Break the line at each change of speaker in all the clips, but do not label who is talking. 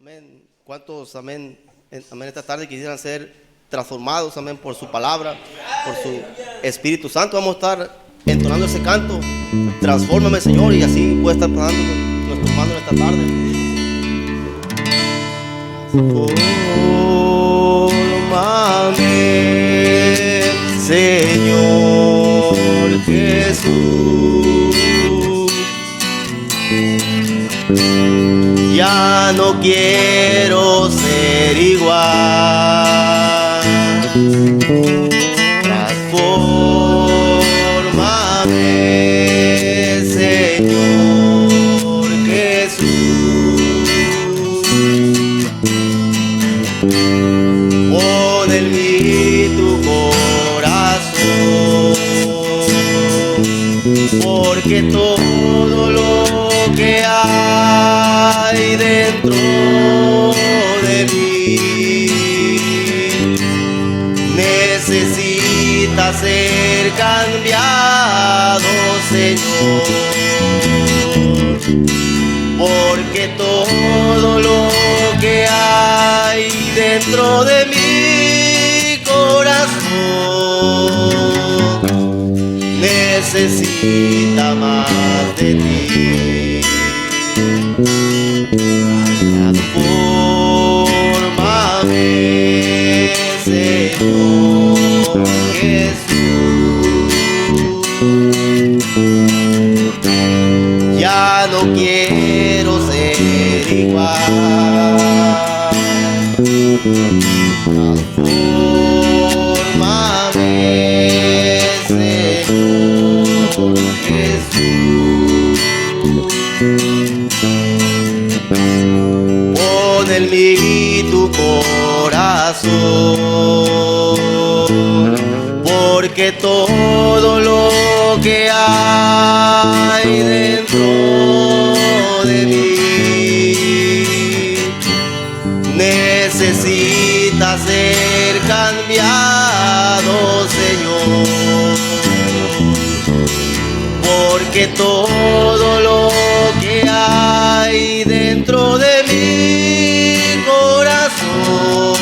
Amén. ¿Cuántos, amén, amén, esta tarde quisieran ser transformados, amén, por su palabra, por su Espíritu Santo? Vamos a estar entonando ese canto. Transfórmame, Señor, y así puede estar pasando nuestro hermano en esta tarde. Transfórmame, Señor Jesús. Ya no quiero ser igual. Transfórmame, Señor Jesús. Pon en mí tu corazón, porque todo lo que hay dentro de mí necesita ser cambiado, Señor, porque todo lo que hay dentro de mi corazón necesita más de ti. Transfórmame, Señor Jesús. Ya no quiero ser igual. Transfórmame, Señor Jesús. Pon en mí tu corazón, porque todo lo que hay dentro de mí necesita ser cambiado, Señor, porque todo lo que hay dentro de mi corazón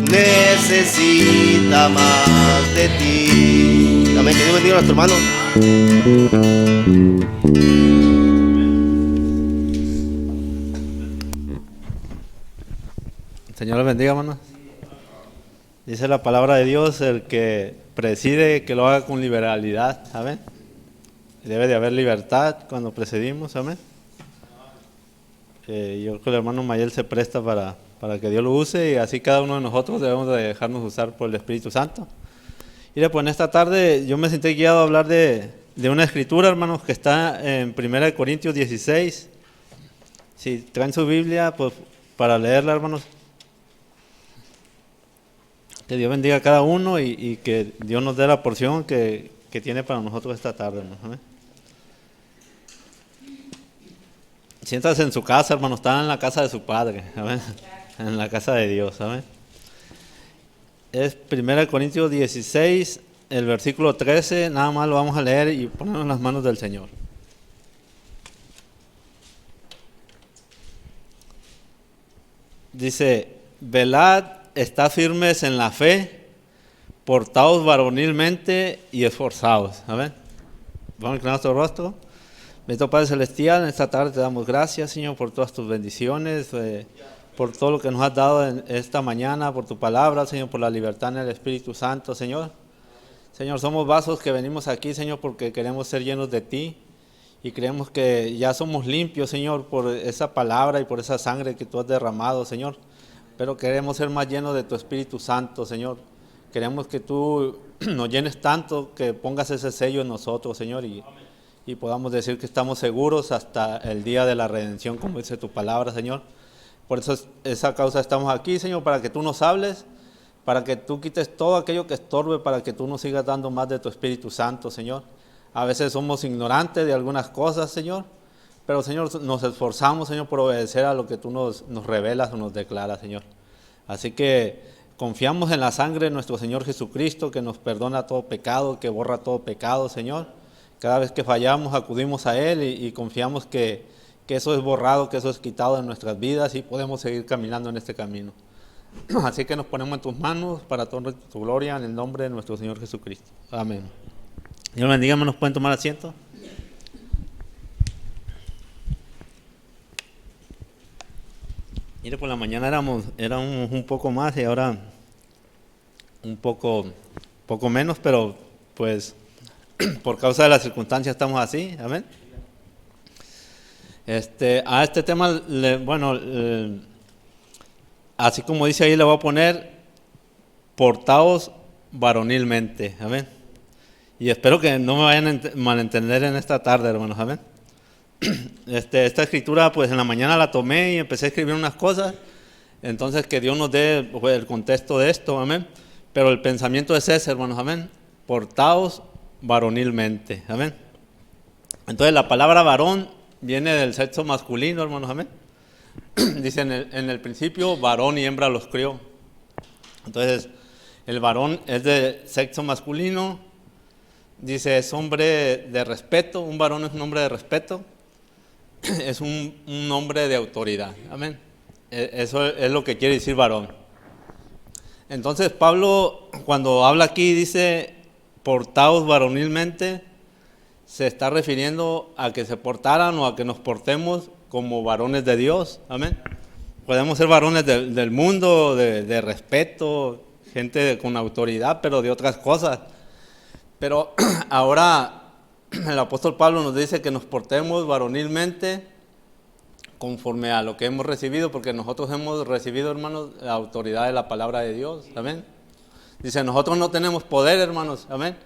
necesita más de ti. Amén. Que Dios bendiga a nuestro hermano.
Señor les bendiga, hermano. Dice la palabra de Dios, el que preside, que lo haga con liberalidad. Amén. Debe de haber libertad cuando presidimos. Amén. Yo creo que el hermano Mayel se presta para que Dios lo use, y así cada uno de nosotros debemos de dejarnos usar por el Espíritu Santo. Y después en esta tarde yo me sentí guiado a hablar de una escritura, hermanos, que está en 1 Corintios 16. Si traen su Biblia, pues para leerla, hermanos. Que Dios bendiga a cada uno y que Dios nos dé la porción que tiene para nosotros esta tarde, hermanos. Amén. Siéntase en su casa, hermano, está en la casa de su Padre, ¿amén? En la casa de Dios, ¿amén? Es 1 Corintios 16, el versículo 13, nada más lo vamos a leer y ponernos en las manos del Señor. Dice: velad, estad firmes en la fe, portaos varonilmente y esforzaos. ¿Amén? Vamos a inclinar nuestro rostro. Bendito Padre Celestial, en esta tarde te damos gracias, Señor, por todas tus bendiciones, por todo lo que nos has dado en esta mañana, por tu palabra, Señor, por la libertad en el Espíritu Santo, Señor. Señor, somos vasos que venimos aquí, Señor, porque queremos ser llenos de ti y creemos que ya somos limpios, Señor, por esa palabra y por esa sangre que tú has derramado, Señor. Pero queremos ser más llenos de tu Espíritu Santo, Señor. Queremos que tú nos llenes tanto, que pongas ese sello en nosotros, Señor, y podamos decir que estamos seguros hasta el día de la redención, como dice tu palabra, Señor. Por eso esa causa estamos aquí, Señor, para que tú nos hables, para que tú quites todo aquello que estorbe, para que tú nos sigas dando más de tu Espíritu Santo, Señor. A veces somos ignorantes de algunas cosas, Señor, pero, Señor, nos esforzamos, Señor, por obedecer a lo que tú nos revelas o nos declaras, Señor. Así que confiamos en la sangre de nuestro Señor Jesucristo, que nos perdona todo pecado, que borra todo pecado, Señor. Cada vez que fallamos acudimos a Él y confiamos que que eso es borrado, que eso es quitado de nuestras vidas y podemos seguir caminando en este camino. Así que nos ponemos en tus manos para tu gloria en el nombre de nuestro Señor Jesucristo. Amén. Dios bendiga, ¿nos pueden tomar asiento? Mire, por la mañana éramos un poco más y ahora un poco menos, pero pues por causa de las circunstancias estamos así, amén. A este tema, así como dice ahí, le voy a poner portaos varonilmente, amén. Y espero que no me vayan a malentender en esta tarde, hermanos, amén. Esta escritura, pues en la mañana la tomé y empecé a escribir unas cosas, entonces que Dios nos dé el contexto de esto, amén. Pero el pensamiento es ese, hermanos, amén. Portaos varonilmente, amén. Entonces la palabra varón viene del sexo masculino, hermanos, amén. Dice en el principio, varón y hembra los crió. Entonces, el varón es de sexo masculino. Dice, es hombre de respeto. Un varón es un hombre de respeto. Es un hombre de autoridad, amén. Eso es lo que quiere decir varón. Entonces, Pablo, cuando habla aquí, dice, portaos varonilmente, se está refiriendo a que se portaran o a que nos portemos como varones de Dios, amén. Podemos ser varones del mundo, de respeto, gente con autoridad, pero de otras cosas. Pero ahora el apóstol Pablo nos dice que nos portemos varonilmente conforme a lo que hemos recibido, porque nosotros hemos recibido, hermanos, la autoridad de la palabra de Dios, amén. Dice, nosotros no tenemos poder, hermanos, amén,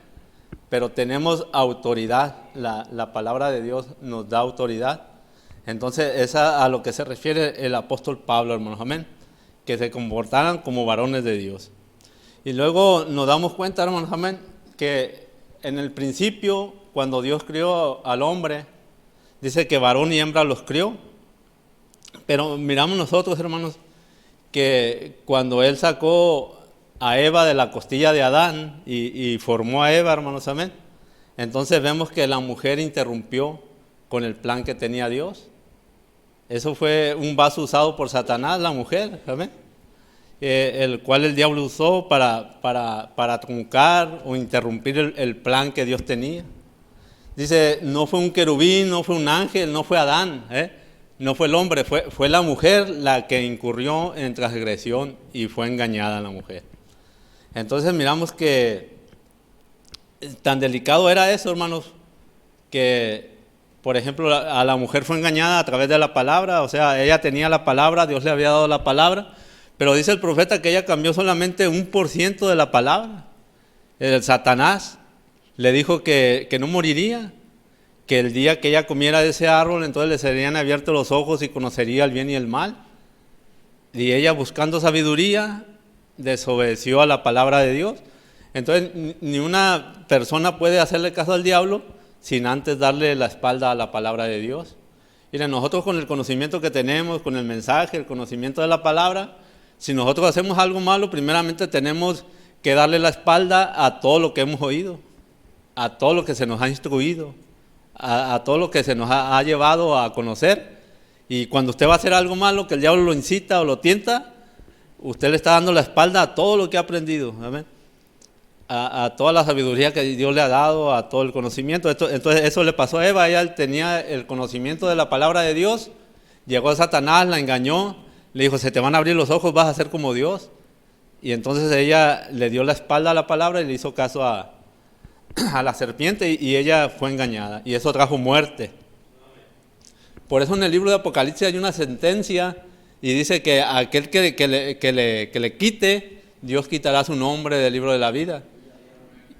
pero tenemos autoridad. La palabra de Dios nos da autoridad. Entonces, es a lo que se refiere el apóstol Pablo, hermanos, amén, que se comportaran como varones de Dios. Y luego nos damos cuenta, hermanos, amén, que en el principio, cuando Dios crió al hombre, dice que varón y hembra los crió. Pero miramos nosotros, hermanos, que cuando Él sacó a Eva de la costilla de Adán y formó a Eva, hermanos, amén, entonces vemos que la mujer interrumpió con el plan que tenía Dios. Eso fue un vaso usado por Satanás, la mujer, amén, el cual el diablo usó para truncar o interrumpir el plan que Dios tenía. Dice, no fue un querubín, no fue un ángel, no fue Adán, no fue el hombre, fue la mujer la que incurrió en transgresión y fue engañada la mujer. Entonces miramos que tan delicado era eso, hermanos, que por ejemplo a la mujer fue engañada a través de la palabra. O sea, ella tenía la palabra, Dios le había dado la palabra, pero dice el profeta que ella cambió solamente 1% de la palabra. El Satanás le dijo que no moriría, que el día que ella comiera de ese árbol, entonces le serían abiertos los ojos y conocería el bien y el mal. Y ella, buscando sabiduría, desobedeció a la palabra de Dios. Entonces, ni una persona puede hacerle caso al diablo sin antes darle la espalda a la palabra de Dios. Miren, nosotros con el conocimiento que tenemos, con el mensaje, el conocimiento de la palabra, si nosotros hacemos algo malo, primeramente tenemos que darle la espalda a todo lo que hemos oído, a todo lo que se nos ha instruido, a todo lo que se nos ha llevado a conocer. Y cuando usted va a hacer algo malo, que el diablo lo incita o lo tienta, usted le está dando la espalda a todo lo que ha aprendido, amén, a toda la sabiduría que Dios le ha dado, a todo el conocimiento. Entonces eso le pasó a Eva. Ella tenía el conocimiento de la palabra de Dios, llegó a Satanás, la engañó, le dijo, se te van a abrir los ojos, vas a ser como Dios. Y entonces ella le dio la espalda a la palabra y le hizo caso a la serpiente, y ella fue engañada, y eso trajo muerte. Por eso en el libro de Apocalipsis hay una sentencia y dice que aquel que le quite, Dios quitará su nombre del libro de la vida,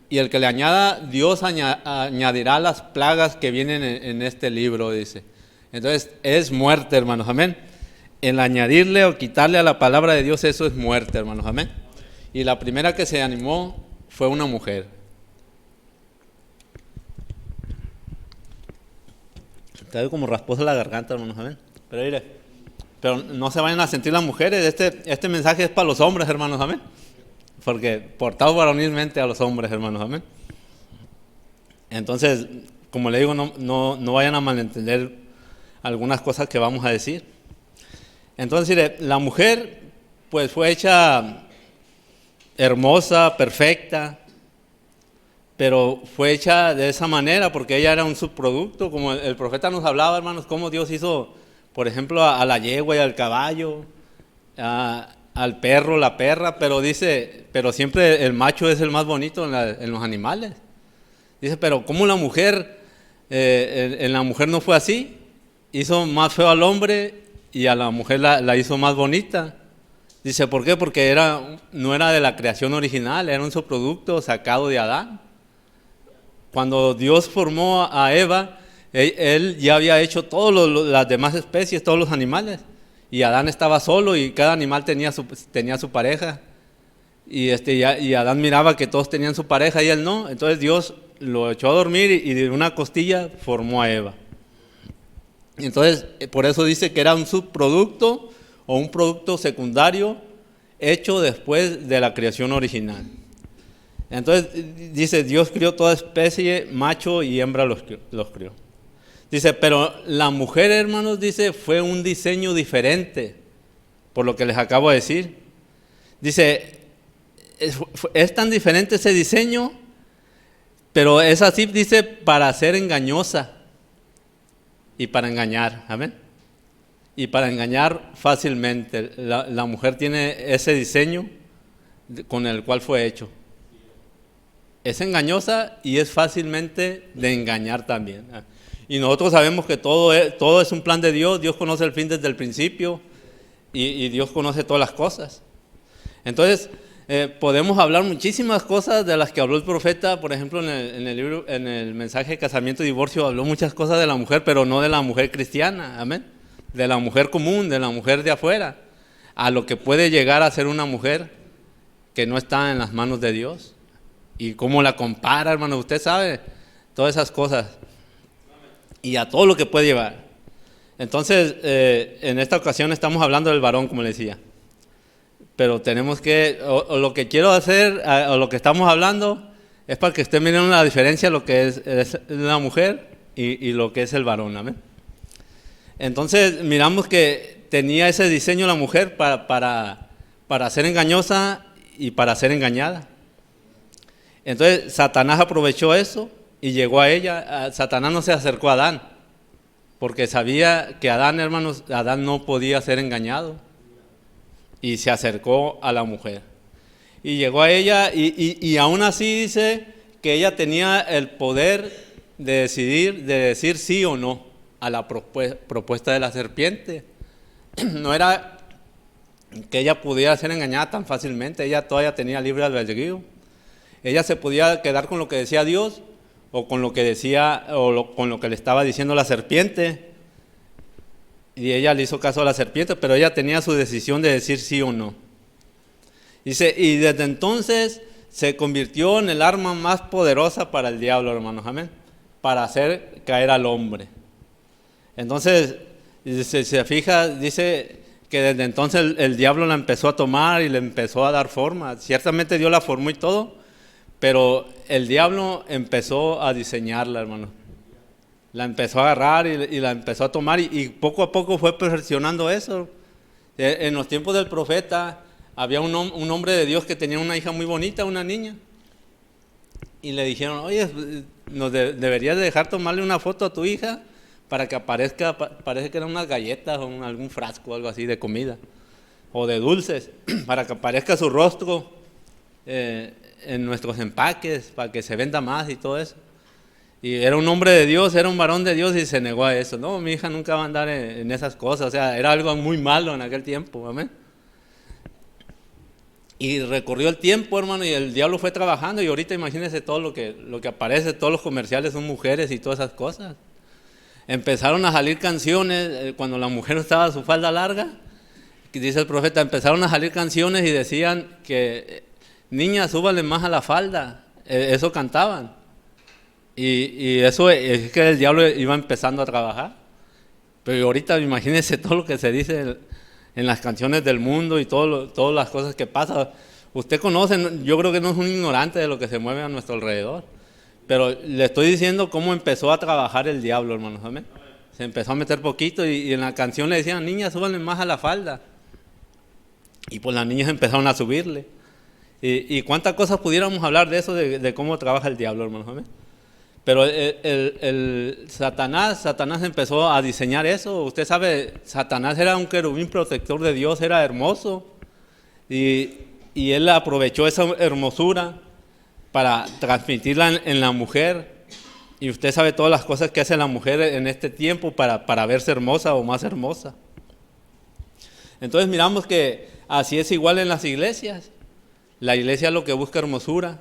y el que le añada, Dios añadirá las plagas que vienen en este libro, dice. Entonces es muerte, hermanos, amén. El añadirle o quitarle a la palabra de Dios, eso es muerte, hermanos, amén. Y la primera que se animó fue una mujer. Te doy como rasposa la garganta, hermanos, amén. Pero no se vayan a sentir las mujeres. Este mensaje es para los hombres, hermanos, amén. Porque portaos varonilmente a los hombres, hermanos, amén. Entonces, como le digo, no vayan a malentender algunas cosas que vamos a decir. Entonces, mire, la mujer pues fue hecha hermosa, perfecta, pero fue hecha de esa manera porque ella era un subproducto, como el profeta nos hablaba, hermanos, cómo Dios hizo, por ejemplo, a la yegua y al caballo, al perro, la perra, pero dice, pero siempre el macho es el más bonito en los animales. Dice, pero ¿cómo la mujer, en la mujer no fue así? Hizo más feo al hombre y a la mujer la hizo más bonita. Dice, ¿por qué? Porque no era de la creación original, era un subproducto sacado de Adán. Cuando Dios formó a Eva, él ya había hecho todas las demás especies, todos los animales. Y Adán estaba solo y cada animal tenía su pareja. Y Adán miraba que todos tenían su pareja y él no. Entonces Dios lo echó a dormir y de una costilla formó a Eva. Entonces, por eso dice que era un subproducto o un producto secundario hecho después de la creación original. Entonces dice, Dios crió toda especie, macho y hembra los crió. Dice, pero la mujer, hermanos, dice, fue un diseño diferente, por lo que les acabo de decir. Dice, es tan diferente ese diseño, pero es así, dice, para ser engañosa y para engañar, amén. Y para engañar fácilmente. La mujer tiene ese diseño con el cual fue hecho. Es engañosa y es fácilmente de engañar también. Y nosotros sabemos que todo es un plan de Dios. Dios conoce el fin desde el principio y Dios conoce todas las cosas. Entonces, podemos hablar muchísimas cosas de las que habló el profeta. Por ejemplo, en el libro, en el mensaje de casamiento y divorcio, habló muchas cosas de la mujer, pero no de la mujer cristiana, amén. De la mujer común, de la mujer de afuera, a lo que puede llegar a ser una mujer que no está en las manos de Dios. Y cómo la compara, hermano, usted sabe, todas esas cosas. Y a todo lo que puede llevar. Entonces, en esta ocasión estamos hablando del varón, como le decía. Pero tenemos que, o lo que quiero hacer, o lo que estamos hablando, es para que usted mire la diferencia de lo que es la mujer y lo que es el varón, amén. Entonces, miramos que tenía ese diseño la mujer para ser engañosa y para ser engañada. Entonces, Satanás aprovechó eso y llegó a ella. Satanás no se acercó a Adán, porque sabía que Adán no podía ser engañado. Y se acercó a la mujer. Y llegó a ella y aún así dice que ella tenía el poder de decir sí o no a la propuesta de la serpiente. No era que ella pudiera ser engañada tan fácilmente, ella todavía tenía libre albedrío. Ella se podía quedar con lo que decía Dios o con lo que decía con lo que le estaba diciendo la serpiente. Y ella le hizo caso a la serpiente, pero ella tenía su decisión de decir sí o no. Dice, y desde entonces se convirtió en el arma más poderosa para el diablo, hermanos, amén, para hacer caer al hombre. Entonces, se fija, dice que desde entonces el diablo la empezó a tomar y le empezó a dar forma. Ciertamente Dios la formó y todo, pero el diablo empezó a diseñarla, hermano. La empezó a agarrar y la empezó a tomar y poco a poco fue perfeccionando eso. En los tiempos del profeta había un hombre de Dios que tenía una hija muy bonita, una niña. Y le dijeron, oye, deberías dejar tomarle una foto a tu hija para que aparezca, parece que eran unas galletas o algún frasco o algo así de comida o de dulces, para que aparezca su rostro en nuestros empaques, para que se venda más y todo eso. Y era un hombre de Dios, era un varón de Dios y se negó a eso. No, mi hija nunca va a andar en esas cosas, o sea, era algo muy malo en aquel tiempo, amén. Y recorrió el tiempo, hermano, y el diablo fue trabajando y ahorita imagínense todo lo que aparece, todos los comerciales son mujeres y todas esas cosas. Empezaron a salir canciones, cuando la mujer estaba a su falda larga, dice el profeta, empezaron a salir canciones y decían que niñas, súbanle más a la falda, eso cantaban. Y eso es que el diablo iba empezando a trabajar. Pero ahorita imagínense todo lo que se dice en las canciones del mundo y todas las cosas que pasan. Usted conoce, yo creo que no es un ignorante de lo que se mueve a nuestro alrededor. Pero le estoy diciendo cómo empezó a trabajar el diablo, hermanos, amén. se empezó a meter poquito y en la canción le decían, niñas, súbanle más a la falda. Y pues las niñas empezaron a subirle. Y cuántas cosas pudiéramos hablar de eso, de cómo trabaja el diablo, hermanos. ¿Amén? Pero Satanás empezó a diseñar eso. Usted sabe, Satanás era un querubín protector de Dios, era hermoso. Y él aprovechó esa hermosura para transmitirla en la mujer. Y usted sabe todas las cosas que hace la mujer en este tiempo para verse hermosa o más hermosa. Entonces miramos que así es igual en las iglesias. La iglesia lo que busca hermosura.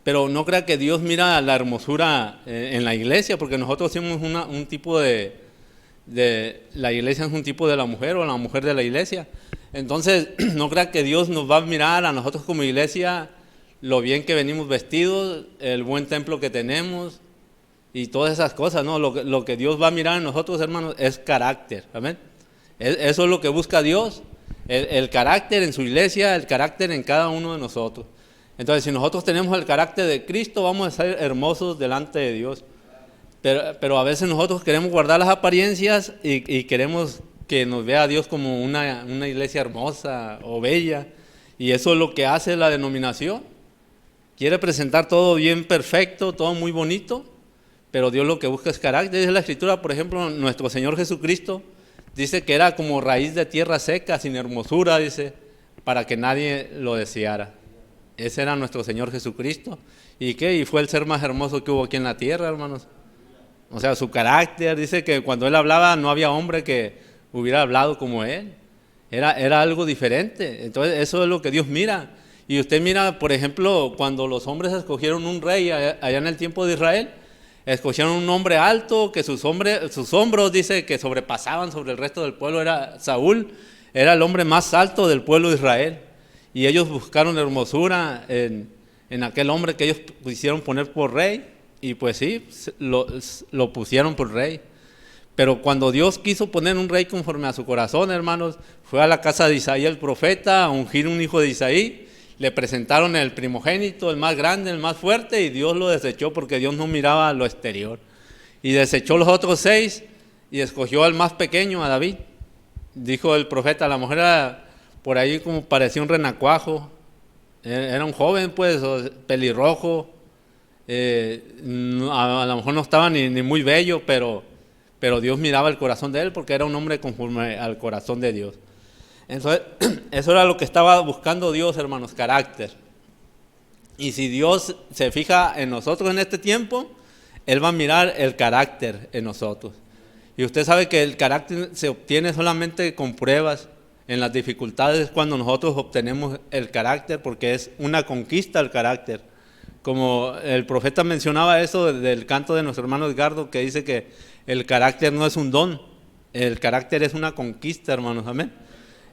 Pero no crea que Dios mira la hermosura en la iglesia, porque nosotros somos un tipo la iglesia es un tipo de la mujer o la mujer de la iglesia. Entonces no crea que Dios nos va a mirar a nosotros como iglesia lo bien que venimos vestidos, el buen templo que tenemos y todas esas cosas, ¿no? Lo que Dios va a mirar en nosotros, hermanos, es carácter, ¿amén? Eso es lo que busca Dios, el carácter en su iglesia, el carácter en cada uno de nosotros. Entonces, si nosotros tenemos el carácter de Cristo, vamos a ser hermosos delante de Dios. Pero a veces nosotros queremos guardar las apariencias y queremos que nos vea a Dios como una iglesia hermosa o bella. Y eso es lo que hace la denominación. Quiere presentar todo bien perfecto, todo muy bonito, pero Dios lo que busca es carácter. Dice la Escritura, por ejemplo, nuestro Señor Jesucristo dice que era como raíz de tierra seca, sin hermosura, dice, para que nadie lo deseara. Ese era nuestro Señor Jesucristo. ¿Y qué? Y fue el ser más hermoso que hubo aquí en la tierra, hermanos. O sea, su carácter, dice que cuando Él hablaba no había hombre que hubiera hablado como Él. Era algo diferente. Entonces, eso es lo que Dios mira. Y usted mira, por ejemplo, cuando los hombres escogieron un rey allá en el tiempo de Israel, escogieron un hombre alto, que sus hombros, dice, que sobrepasaban sobre el resto del pueblo. Era Saúl, era el hombre más alto del pueblo de Israel. Y ellos buscaron hermosura en aquel hombre que ellos quisieron poner por rey. Y pues sí, lo pusieron por rey. Pero cuando Dios quiso poner un rey conforme a su corazón, hermanos, fue a la casa de Isaí el profeta a ungir un hijo de Isaí. Le presentaron el primogénito, el más grande, el más fuerte, y Dios lo desechó porque Dios no miraba lo exterior. Y desechó los otros 6 y escogió al más pequeño, a David. Dijo el profeta, la mujer era por ahí como parecía un renacuajo, era un joven pues, pelirrojo, a lo mejor no estaba ni muy bello, pero Dios miraba el corazón de él porque era un hombre conforme al corazón de Dios. Entonces, eso era lo que estaba buscando Dios, hermanos, carácter. Y si Dios se fija en nosotros en este tiempo, Él va a mirar el carácter en nosotros. Y usted sabe que el carácter se obtiene solamente con pruebas. En las dificultades es cuando nosotros obtenemos el carácter, porque es una conquista el carácter. Como el profeta mencionaba eso del canto de nuestro hermano Edgardo, que dice que el carácter no es un don, el carácter es una conquista, hermanos, amén.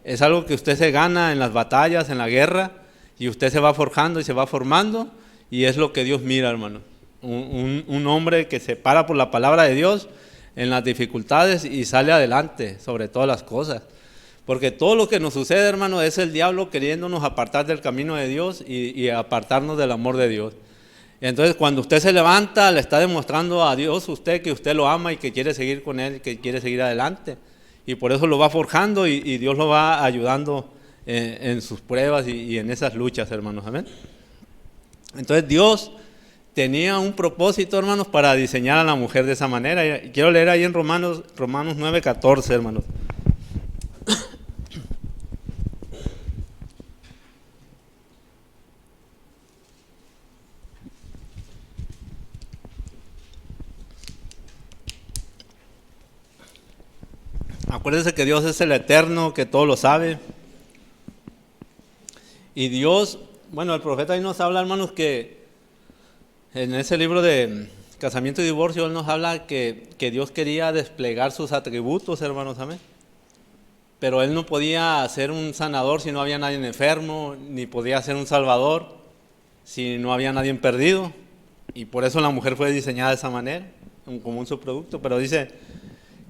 Es algo que usted se gana en las batallas, en la guerra, y usted se va forjando y se va formando, y es lo que Dios mira, hermano. Un hombre que se para por la palabra de Dios en las dificultades y sale adelante sobre todas las cosas. Porque todo lo que nos sucede, hermano, es el diablo queriéndonos apartar del camino de Dios y apartarnos del amor de Dios. Entonces, cuando usted se levanta, le está demostrando a Dios usted que usted lo ama y que quiere seguir con Él, que quiere seguir adelante. Y por eso lo va forjando y Dios lo va ayudando en sus pruebas y en esas luchas, hermanos. Amén. Entonces, Dios tenía un propósito, hermanos, para diseñar a la mujer de esa manera. Y quiero leer ahí en Romanos 9:14, hermanos. Acuérdense que Dios es el eterno, que todo lo sabe. Y Dios, bueno, el profeta ahí nos habla, hermanos, que en ese libro de Casamiento y Divorcio, él nos habla que Dios quería desplegar sus atributos, hermanos, amén. Pero Él no podía ser un sanador si no había nadie enfermo, ni podía ser un salvador si no había nadie perdido. Y por eso la mujer fue diseñada de esa manera, como un subproducto. Pero dice,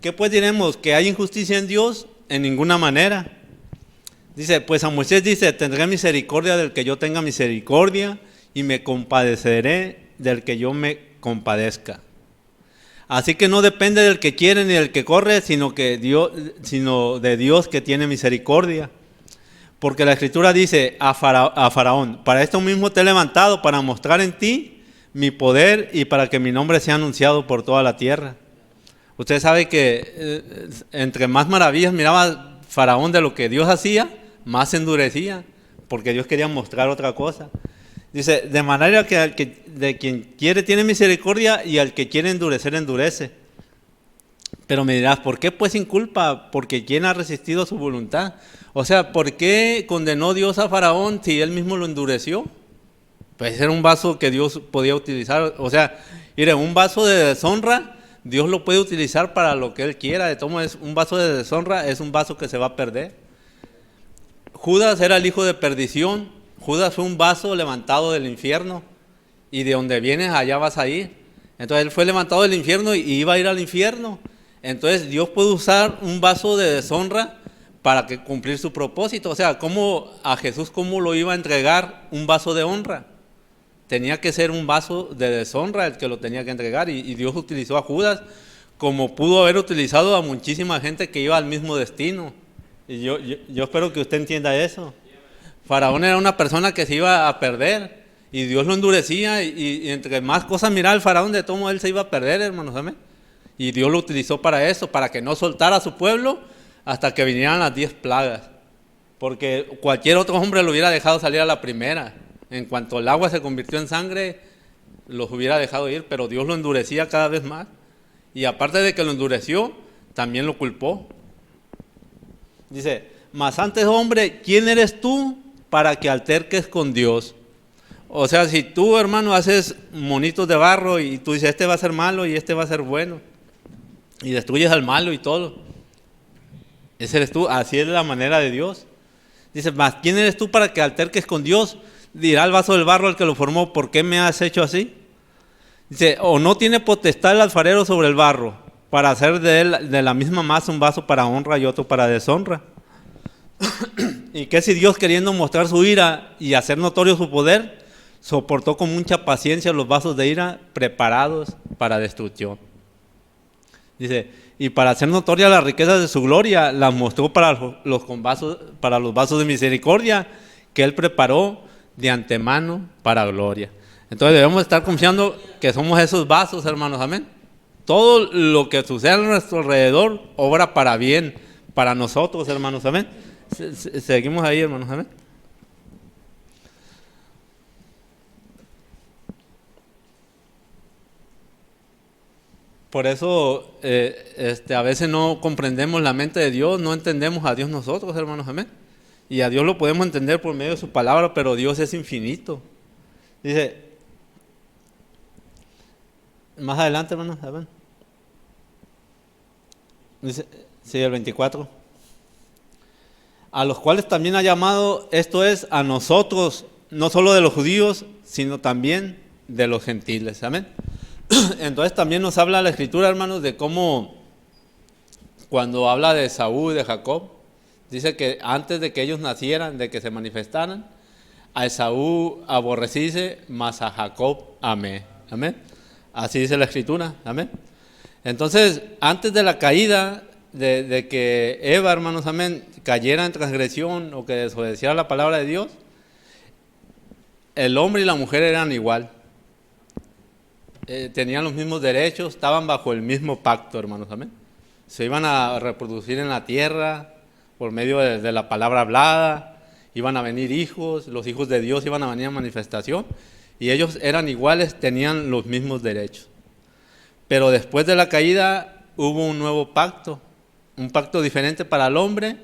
¿qué pues diremos? ¿Que hay injusticia en Dios? En ninguna manera. Dice, pues a Moisés dice, tendré misericordia del que yo tenga misericordia y me compadeceré del que yo me compadezca. Así que no depende del que quiere ni del que corre, sino de Dios que tiene misericordia. Porque la Escritura dice a Faraón, para esto mismo te he levantado, para mostrar en ti mi poder y para que mi nombre sea anunciado por toda la tierra. Usted sabe que entre más maravillas miraba Faraón de lo que Dios hacía, más se endurecía, porque Dios quería mostrar otra cosa. Dice, de manera que de quien quiere tiene misericordia y al que quiere endurecer, endurece. Pero me dirás, ¿por qué pues sin culpa? Porque ¿quién ha resistido su voluntad? O sea, ¿por qué condenó Dios a Faraón si él mismo lo endureció? Pues era un vaso que Dios podía utilizar. O sea, mire, un vaso de deshonra, Dios lo puede utilizar para lo que él quiera. De todo modo, un vaso de deshonra es un vaso que se va a perder. Judas era el hijo de perdición. Judas fue un vaso levantado del infierno, y de donde vienes allá vas a ir. Entonces él fue levantado del infierno y iba a ir al infierno. Entonces Dios puede usar un vaso de deshonra para cumplir su propósito. O sea, ¿cómo a Jesús cómo lo iba a entregar un vaso de honra? Tenía que ser un vaso de deshonra el que lo tenía que entregar, y Dios utilizó a Judas como pudo haber utilizado a muchísima gente que iba al mismo destino. Y yo espero que usted entienda eso. Faraón era una persona que se iba a perder y Dios lo endurecía, y entre más cosas miraba el faraón, de todo modo él se iba a perder, hermanos, amén. Y Dios lo utilizó para eso, para que no soltara a su pueblo hasta que vinieran las 10 plagas. Porque cualquier otro hombre lo hubiera dejado salir a la primera. En cuanto el agua se convirtió en sangre, los hubiera dejado ir, pero Dios lo endurecía cada vez más. Y aparte de que lo endureció, también lo culpó. Dice, mas antes, hombre, ¿quién eres tú para que alterques con Dios? O sea, si tú, hermano, haces monitos de barro y tú dices, este va a ser malo y este va a ser bueno, y destruyes al malo y todo, ese eres tú. Así es la manera de Dios. Dice, mas ¿quién eres tú para que alterques con Dios? Dirá el vaso del barro al que lo formó, ¿por qué me has hecho así? Dice, ¿o no tiene potestad el alfarero sobre el barro para hacer de él, de la misma masa, un vaso para honra y otro para deshonra? ¿Y qué si Dios, queriendo mostrar su ira y hacer notorio su poder, soportó con mucha paciencia los vasos de ira preparados para destrucción? Dice, y para hacer notoria las riquezas de su gloria, las mostró para los vasos de misericordia que él preparó de antemano para gloria. Entonces debemos estar confiando que somos esos vasos, hermanos, amén. Todo lo que sucede a nuestro alrededor obra para bien, para nosotros, hermanos, amén. Seguimos ahí, hermanos, amén. Por eso a veces no comprendemos la mente de Dios, no entendemos a Dios nosotros, hermanos, amén. Y a Dios lo podemos entender por medio de su palabra, pero Dios es infinito. Dice, más adelante, hermanos, amén. Dice, sí, el 24. A los cuales también ha llamado, esto es, a nosotros, no solo de los judíos, sino también de los gentiles, amén. Entonces también nos habla la Escritura, hermanos, de cómo cuando habla de Esaú y de Jacob, dice que antes de que ellos nacieran, de que se manifestaran, a Esaú aborrecíse, mas a Jacob amé. Amén. Así dice la Escritura. Amén. Entonces, antes de la caída, de que Eva, hermanos, amén, cayera en transgresión o que desobedeciera la palabra de Dios, el hombre y la mujer eran igual. Tenían los mismos derechos, estaban bajo el mismo pacto, hermanos, amén. Se iban a reproducir en la tierra por medio de la palabra hablada, iban a venir hijos, los hijos de Dios iban a venir a manifestación, y ellos eran iguales, tenían los mismos derechos. Pero después de la caída hubo un nuevo pacto, un pacto diferente para el hombre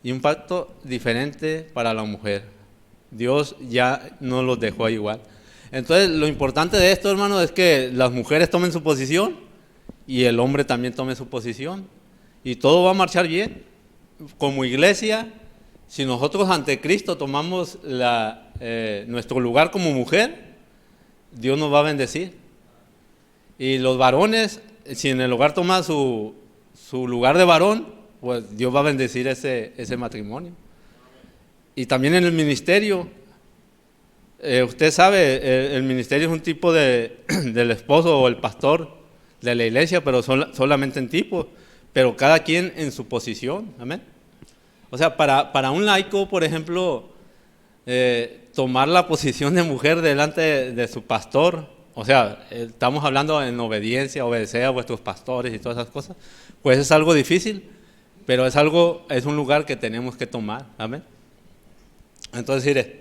y un pacto diferente para la mujer. Dios ya no los dejó igual. Entonces, lo importante de esto, hermano, es que las mujeres tomen su posición y el hombre también tome su posición. Y todo va a marchar bien. Como iglesia, si nosotros ante Cristo tomamos nuestro lugar como mujer, Dios nos va a bendecir. Y los varones, si en el hogar toma su lugar de varón, pues Dios va a bendecir ese matrimonio. Y también en el ministerio, usted sabe, el ministerio es un tipo del esposo o el pastor, de la iglesia, pero solamente en tipo, pero cada quien en su posición, amén. O sea, para un laico, por ejemplo, tomar la posición de mujer delante de su pastor, o sea, estamos hablando en obediencia, obedecer a vuestros pastores y todas esas cosas, pues es algo difícil, pero es un lugar que tenemos que tomar, amén. Entonces, mire,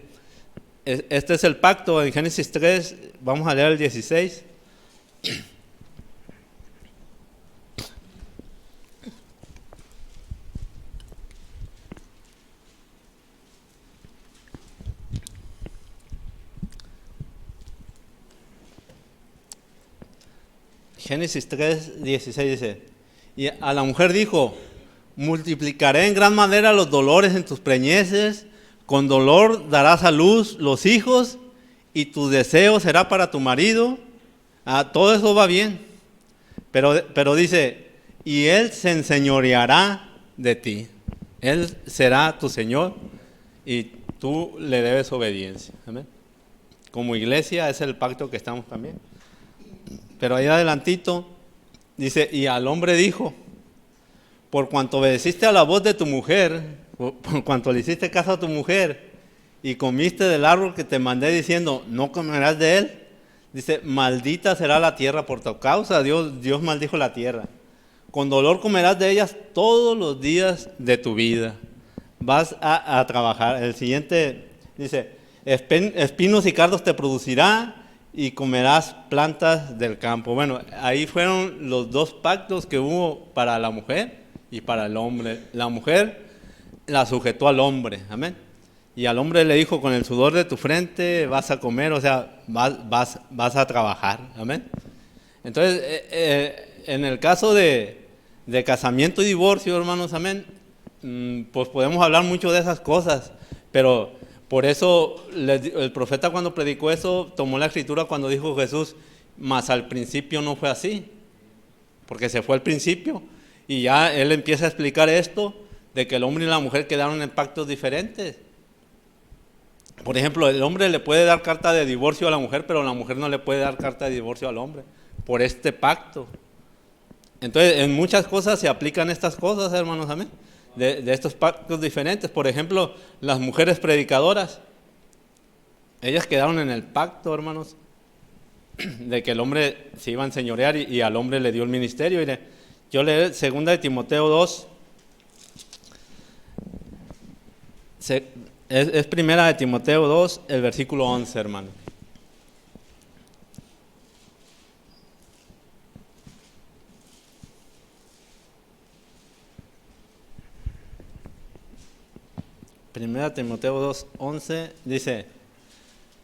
este es el pacto en Génesis 3, vamos a leer el 16. Génesis 3, 16 dice, y a la mujer dijo, multiplicaré en gran manera los dolores en tus preñeces, con dolor darás a luz los hijos, y tu deseo será para tu marido. Todo eso va bien, pero dice, y él se enseñoreará de ti, él será tu Señor, y tú le debes obediencia. Amén. Como iglesia es el pacto que estamos también. Pero ahí adelantito dice, y al hombre dijo, por cuanto obedeciste a la voz de tu mujer, por cuanto le hiciste caso a tu mujer, y comiste del árbol que te mandé diciendo, no comerás de él, dice, maldita será la tierra por tu causa. Dios maldijo la tierra. Con dolor comerás de ellas todos los días de tu vida. Vas a trabajar. El siguiente dice, espinos y cardos te producirá, y comerás plantas del campo. Bueno, ahí fueron los dos pactos que hubo para la mujer y para el hombre. La mujer la sujetó al hombre, amén. Y al hombre le dijo, con el sudor de tu frente vas a comer, o sea, vas a trabajar, amén. Entonces, en el caso de casamiento y divorcio, hermanos, amén, pues podemos hablar mucho de esas cosas, pero por eso el profeta, cuando predicó eso, tomó la escritura cuando dijo Jesús, mas al principio no fue así, porque se fue al principio, y ya él empieza a explicar esto, de que el hombre y la mujer quedaron en pactos diferentes. Por ejemplo, el hombre le puede dar carta de divorcio a la mujer, pero la mujer no le puede dar carta de divorcio al hombre, por este pacto. Entonces, en muchas cosas se aplican estas cosas, hermanos, amén. De estos pactos diferentes. Por ejemplo, las mujeres predicadoras, ellas quedaron en el pacto, hermanos, de que el hombre se iba a enseñorear y al hombre le dio el ministerio. Yo leí 2 de Timoteo 2, es 1 de Timoteo 2, el versículo 11, hermano. Primera Timoteo 2, 11 dice,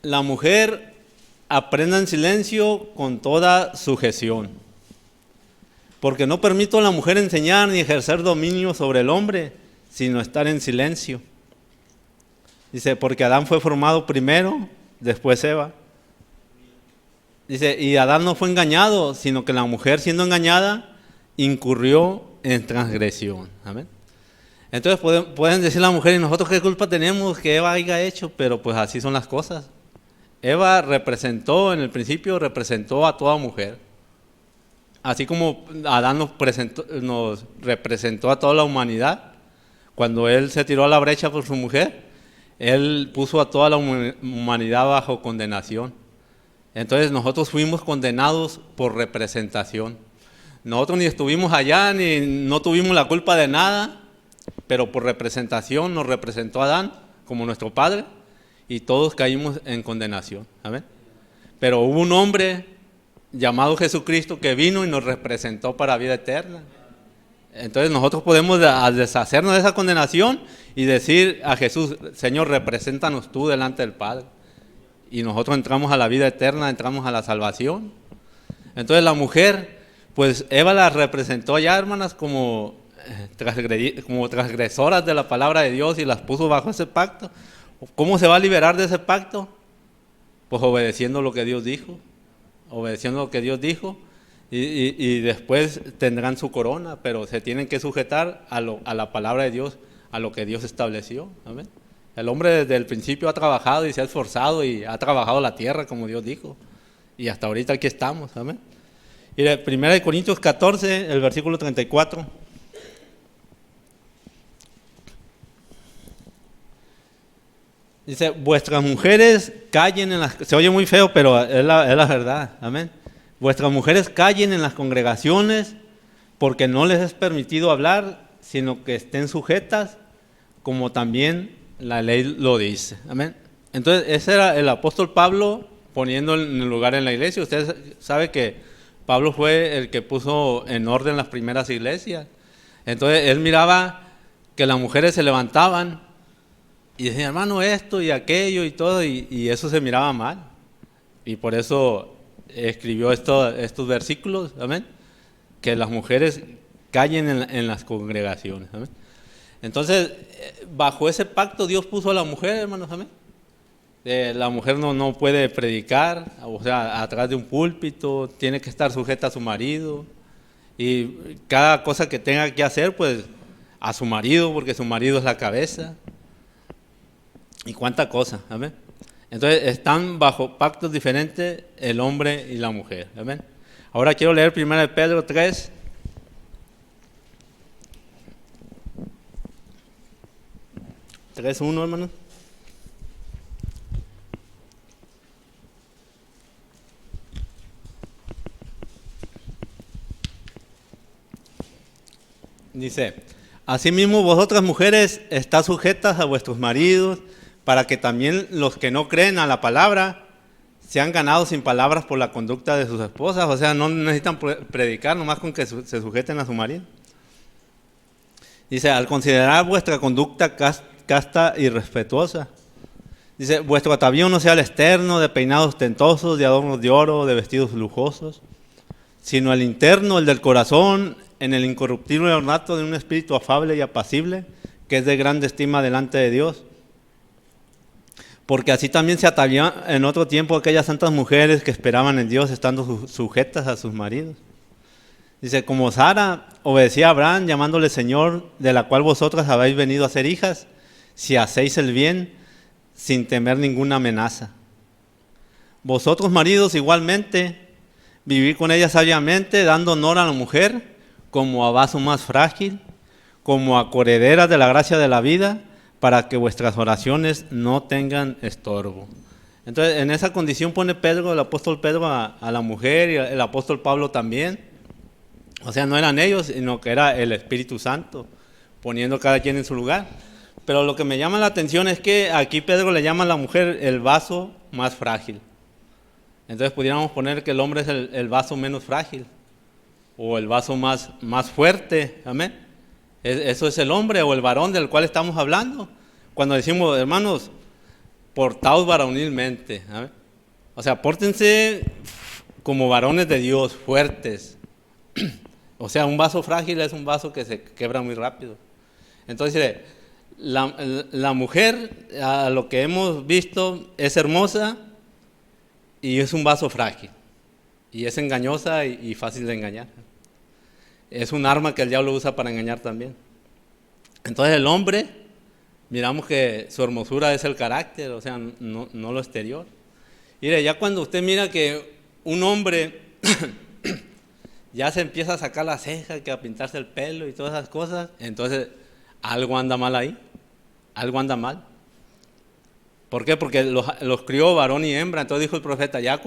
la mujer aprenda en silencio con toda sujeción, porque no permito a la mujer enseñar ni ejercer dominio sobre el hombre, sino estar en silencio. Dice, porque Adán fue formado primero, después Eva. Dice, y Adán no fue engañado, sino que la mujer, siendo engañada, incurrió en transgresión. Amén. Entonces pueden decir la mujer, ¿y nosotros qué culpa tenemos que Eva haya hecho? Pero pues así son las cosas. Eva en el principio representó a toda mujer. Así como Adán nos representó a toda la humanidad. Cuando él se tiró a la brecha por su mujer, él puso a toda la humanidad bajo condenación. Entonces nosotros fuimos condenados por representación. Nosotros ni estuvimos allá, ni no tuvimos la culpa de nada, pero por representación nos representó Adán como nuestro padre y todos caímos en condenación. ¿Amén? Pero hubo un hombre llamado Jesucristo que vino y nos representó para vida eterna. Entonces nosotros podemos deshacernos de esa condenación y decir a Jesús, Señor, represéntanos tú delante del Padre. Y nosotros entramos a la vida eterna, entramos a la salvación. Entonces la mujer, pues Eva la representó ya, hermanas, como transgresoras de la palabra de Dios y las puso bajo ese pacto. ¿Cómo se va a liberar de ese pacto? Pues obedeciendo lo que Dios dijo. Obedeciendo lo que Dios dijo. Y después tendrán su corona, pero se tienen que sujetar a la palabra de Dios, a lo que Dios estableció. ¿Amén? El hombre desde el principio ha trabajado y se ha esforzado y ha trabajado la tierra como Dios dijo. Y hasta ahorita aquí estamos. ¿Amén? Mire, 1 Corintios 14, el versículo 34. Dice, vuestras mujeres callen en las... Se oye muy feo, pero es la verdad. Amén. Vuestras mujeres callen en las congregaciones porque no les es permitido hablar, sino que estén sujetas, como también la ley lo dice. Amén. Entonces, ese era el apóstol Pablo poniendo en el lugar en la iglesia. Usted sabe que Pablo fue el que puso en orden las primeras iglesias. Entonces, él miraba que las mujeres se levantaban y decían, hermano, esto y aquello y todo, y eso se miraba mal. Y por eso escribió estos versículos, amén, que las mujeres callen en las congregaciones. Amén. Entonces, bajo ese pacto Dios puso a la mujer, hermanos, amén. La mujer no puede predicar, o sea, atrás de un púlpito, tiene que estar sujeta a su marido, y cada cosa que tenga que hacer, pues, a su marido, porque su marido es la cabeza, y cuánta cosa, amén. Entonces, están bajo pactos diferentes el hombre y la mujer, amén. Ahora quiero leer 1 Pedro 3. ¿3:1, hermano? Dice, asimismo vosotras mujeres estáis sujetas a vuestros maridos, para que también los que no creen a la palabra sean ganados sin palabras por la conducta de sus esposas. O sea, no necesitan predicar, nomás con que se sujeten a su marido. Dice, al considerar vuestra conducta casta y respetuosa. Dice, vuestro atavío no sea el externo, de peinados ostentosos, de adornos de oro, de vestidos lujosos, sino el interno, el del corazón, en el incorruptible ornato de un espíritu afable y apacible, que es de grande estima delante de Dios. Porque así también se atavían en otro tiempo aquellas santas mujeres que esperaban en Dios, estando sujetas a sus maridos. Dice, como Sara obedecía a Abraham, llamándole Señor, de la cual vosotras habéis venido a ser hijas, si hacéis el bien, sin temer ninguna amenaza. Vosotros, maridos, igualmente, vivid con ella sabiamente, dando honor a la mujer, como a vaso más frágil, como a coherederas de la gracia de la vida, para que vuestras oraciones no tengan estorbo. Entonces, en esa condición pone Pedro, el apóstol Pedro, a la mujer, y el apóstol Pablo también. O sea, no eran ellos, sino que era el Espíritu Santo, poniendo cada quien en su lugar. Pero lo que me llama la atención es que aquí Pedro le llama a la mujer el vaso más frágil. Entonces pudiéramos poner que el hombre es el vaso menos frágil, o el vaso más fuerte, amén. Eso es el hombre o el varón del cual estamos hablando. Cuando decimos, hermanos, portaos varonilmente, ¿sabes? O sea, pórtense como varones de Dios, fuertes. O sea, un vaso frágil es un vaso que se quebra muy rápido. Entonces, la mujer, a lo que hemos visto, es hermosa y es un vaso frágil. Y es engañosa y fácil de engañar. Es un arma que el diablo usa para engañar también. Entonces el hombre, miramos que su hermosura es el carácter, o sea, no lo exterior. Mire, ya cuando usted mira que un hombre ya se empieza a sacar la ceja, que a pintarse el pelo y todas esas cosas, entonces algo anda mal ahí, algo anda mal. ¿Por qué? Porque los crió varón y hembra. Entonces dijo el profeta, ya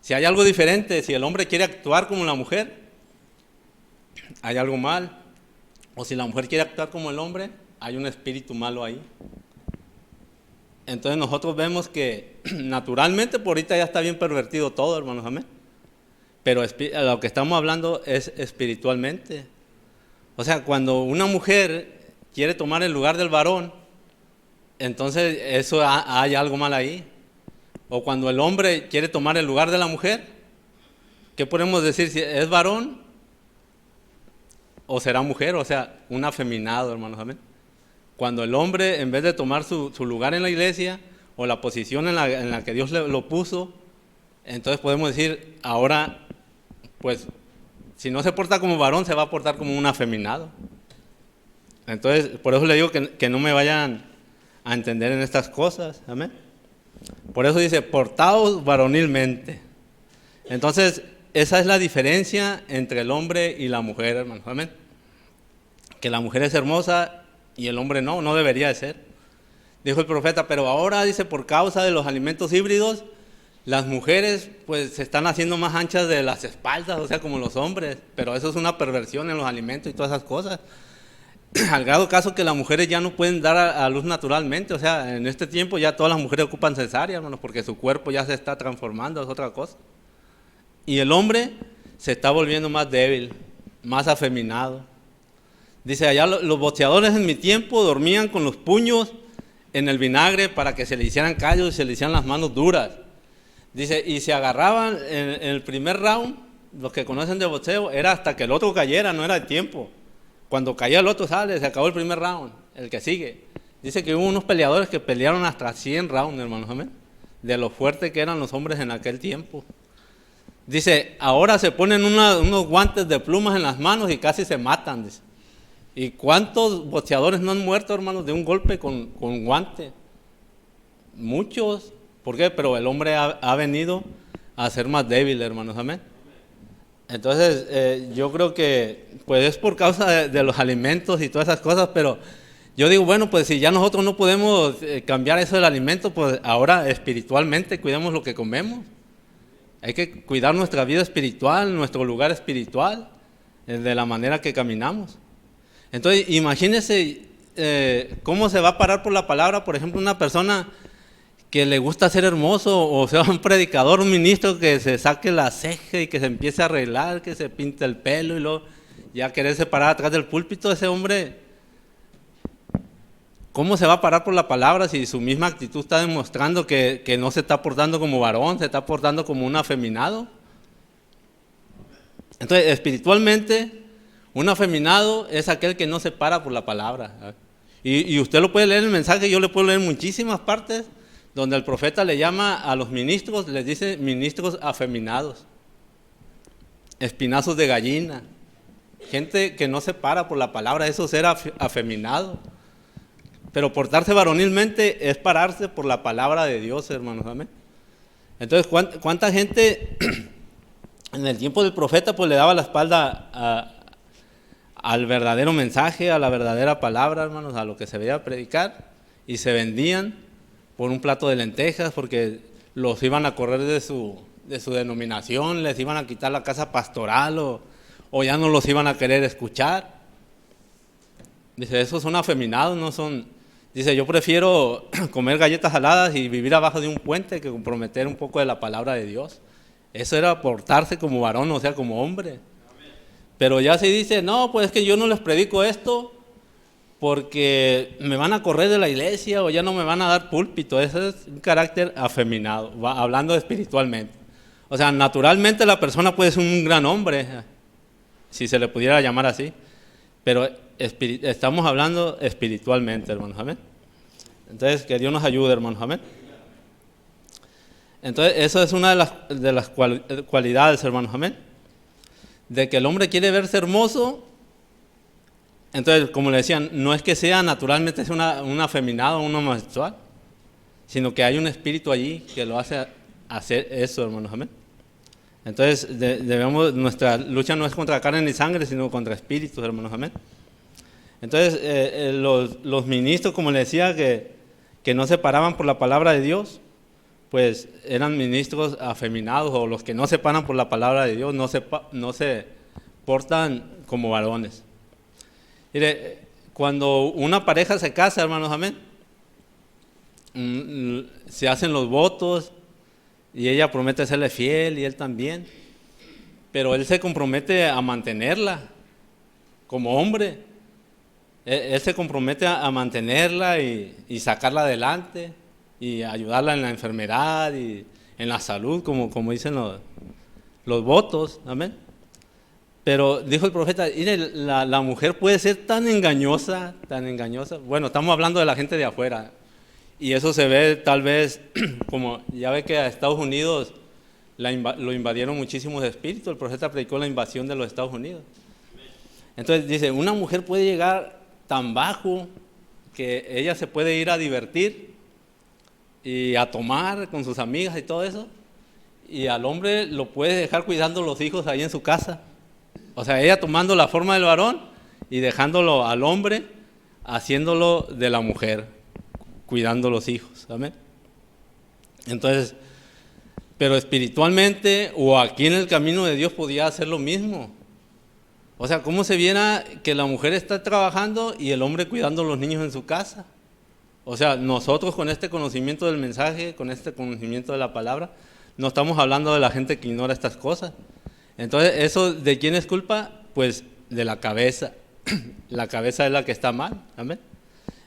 si hay algo diferente, si el hombre quiere actuar como la mujer, hay algo mal. O si la mujer quiere actuar como el hombre, hay un espíritu malo ahí. Entonces nosotros vemos que naturalmente por ahorita ya está bien pervertido todo, hermanos, amén. Pero lo que estamos hablando es espiritualmente. O sea, cuando una mujer quiere tomar el lugar del varón, entonces eso hay algo mal ahí. O cuando el hombre quiere tomar el lugar de la mujer, ¿qué podemos decir? Si es varón o será mujer, o sea, un afeminado, hermanos, amén. Cuando el hombre, en vez de tomar su lugar en la iglesia o la posición en la que Dios lo puso, entonces podemos decir, ahora, pues, si no se porta como varón, se va a portar como un afeminado. Entonces, por eso le digo que no me vayan a entender en estas cosas, amén. Por eso dice, portaos varonilmente. Entonces, esa es la diferencia entre el hombre y la mujer, hermanos. Amén. Que la mujer es hermosa y el hombre no debería de ser. Dijo el profeta, pero ahora, dice, por causa de los alimentos híbridos, las mujeres pues se están haciendo más anchas de las espaldas, o sea, como los hombres, pero eso es una perversión en los alimentos y todas esas cosas. Al grado caso que las mujeres ya no pueden dar a luz naturalmente, o sea, en este tiempo ya todas las mujeres ocupan cesárea, hermanos, porque su cuerpo ya se está transformando, es otra cosa. Y el hombre se está volviendo más débil, más afeminado. Dice, allá los boxeadores en mi tiempo dormían con los puños en el vinagre para que se le hicieran callos y se le hicieran las manos duras. Dice, y se agarraban en el primer round, los que conocen de boxeo, era hasta que el otro cayera, no era de tiempo. Cuando caía el otro sale, se acabó el primer round, el que sigue. Dice que hubo unos peleadores que pelearon hasta 100 rounds, hermanos, amén, de lo fuerte que eran los hombres en aquel tiempo. Dice, ahora se ponen unos guantes de plumas en las manos y casi se matan, dice. ¿Y cuántos boxeadores no han muerto, hermanos, de un golpe con guante? Muchos. ¿Por qué? Pero el hombre ha venido a ser más débil, hermanos, amén. Entonces, yo creo que pues es por causa de los alimentos y todas esas cosas, pero yo digo, bueno, pues si ya nosotros no podemos cambiar eso del alimento, pues ahora espiritualmente cuidemos lo que comemos. Hay que cuidar nuestra vida espiritual, nuestro lugar espiritual, de la manera que caminamos. Entonces, imagínense cómo se va a parar por la palabra, por ejemplo, una persona que le gusta ser hermoso, o sea, un predicador, un ministro que se saque la ceja y que se empiece a arreglar, que se pinte el pelo y luego ya quererse parar atrás del púlpito. Ese hombre, ¿cómo se va a parar por la palabra si su misma actitud está demostrando que no se está portando como varón, se está portando como un afeminado? Entonces, espiritualmente, un afeminado es aquel que no se para por la palabra. Y usted lo puede leer en el mensaje, yo le puedo leer muchísimas partes donde el profeta le llama a los ministros, les dice ministros afeminados, espinazos de gallina, gente que no se para por la palabra, eso es ser afeminado. Pero portarse varonilmente es pararse por la palabra de Dios, hermanos, amén. Entonces, ¿cuánta gente en el tiempo del profeta pues le daba la espalda al verdadero mensaje, a la verdadera palabra, hermanos, a lo que se veía a predicar, y se vendían por un plato de lentejas porque los iban a correr de su denominación, les iban a quitar la casa pastoral o ya no los iban a querer escuchar? Dice, esos son afeminados, no son... Dice, yo prefiero comer galletas saladas y vivir abajo de un puente que comprometer un poco de la palabra de Dios. Eso era portarse como varón, o sea, como hombre. Pero ya se dice, no, pues es que yo no les predico esto porque me van a correr de la iglesia o ya no me van a dar púlpito. Ese es un carácter afeminado, hablando espiritualmente. O sea, naturalmente la persona puede ser un gran hombre, si se le pudiera llamar así, pero estamos hablando espiritualmente, hermanos, amén. Entonces, que Dios nos ayude, hermanos, amén. Entonces, eso es una de las cualidades, hermanos, amén, de que el hombre quiere verse hermoso. Entonces, como le decían, no es que sea naturalmente un afeminado o un homosexual, sino que hay un espíritu allí que lo hace hacer eso, hermanos, amén. Entonces, nuestra lucha no es contra carne ni sangre, sino contra espíritus, hermanos, amén. Entonces, los ministros, como le decía, que no se paraban por la palabra de Dios, pues eran ministros afeminados, o los que no se paran por la palabra de Dios, no se portan como varones. Mire, cuando una pareja se casa, hermanos, amén, se hacen los votos y ella promete serle fiel y él también, pero él se compromete a mantenerla como hombre. Él se compromete a mantenerla y sacarla adelante y ayudarla en la enfermedad y en la salud, como dicen los votos, amén. Pero dijo el profeta, mire, la mujer puede ser tan engañosa. Bueno, estamos hablando de la gente de afuera. Y eso se ve tal vez, como ya ve que a Estados Unidos lo invadieron muchísimos espíritus. El profeta predicó la invasión de los Estados Unidos. Entonces dice, una mujer puede llegar tan bajo que ella se puede ir a divertir y a tomar con sus amigas y todo eso. y al hombre lo puede dejar cuidando los hijos ahí en su casa. O sea, ella tomando la forma del varón y dejándolo al hombre, haciéndolo de la mujer, cuidando los hijos. ¿Amén? Entonces, pero espiritualmente o aquí en el camino de Dios podía hacer lo mismo. O sea, ¿cómo se viera que la mujer está trabajando y el hombre cuidando a los niños en su casa? O sea, nosotros con este conocimiento del mensaje, con este conocimiento de la palabra, no estamos hablando de la gente que ignora estas cosas. Entonces, ¿eso de quién es culpa? Pues de la cabeza. La cabeza es la que está mal. ¿Amén?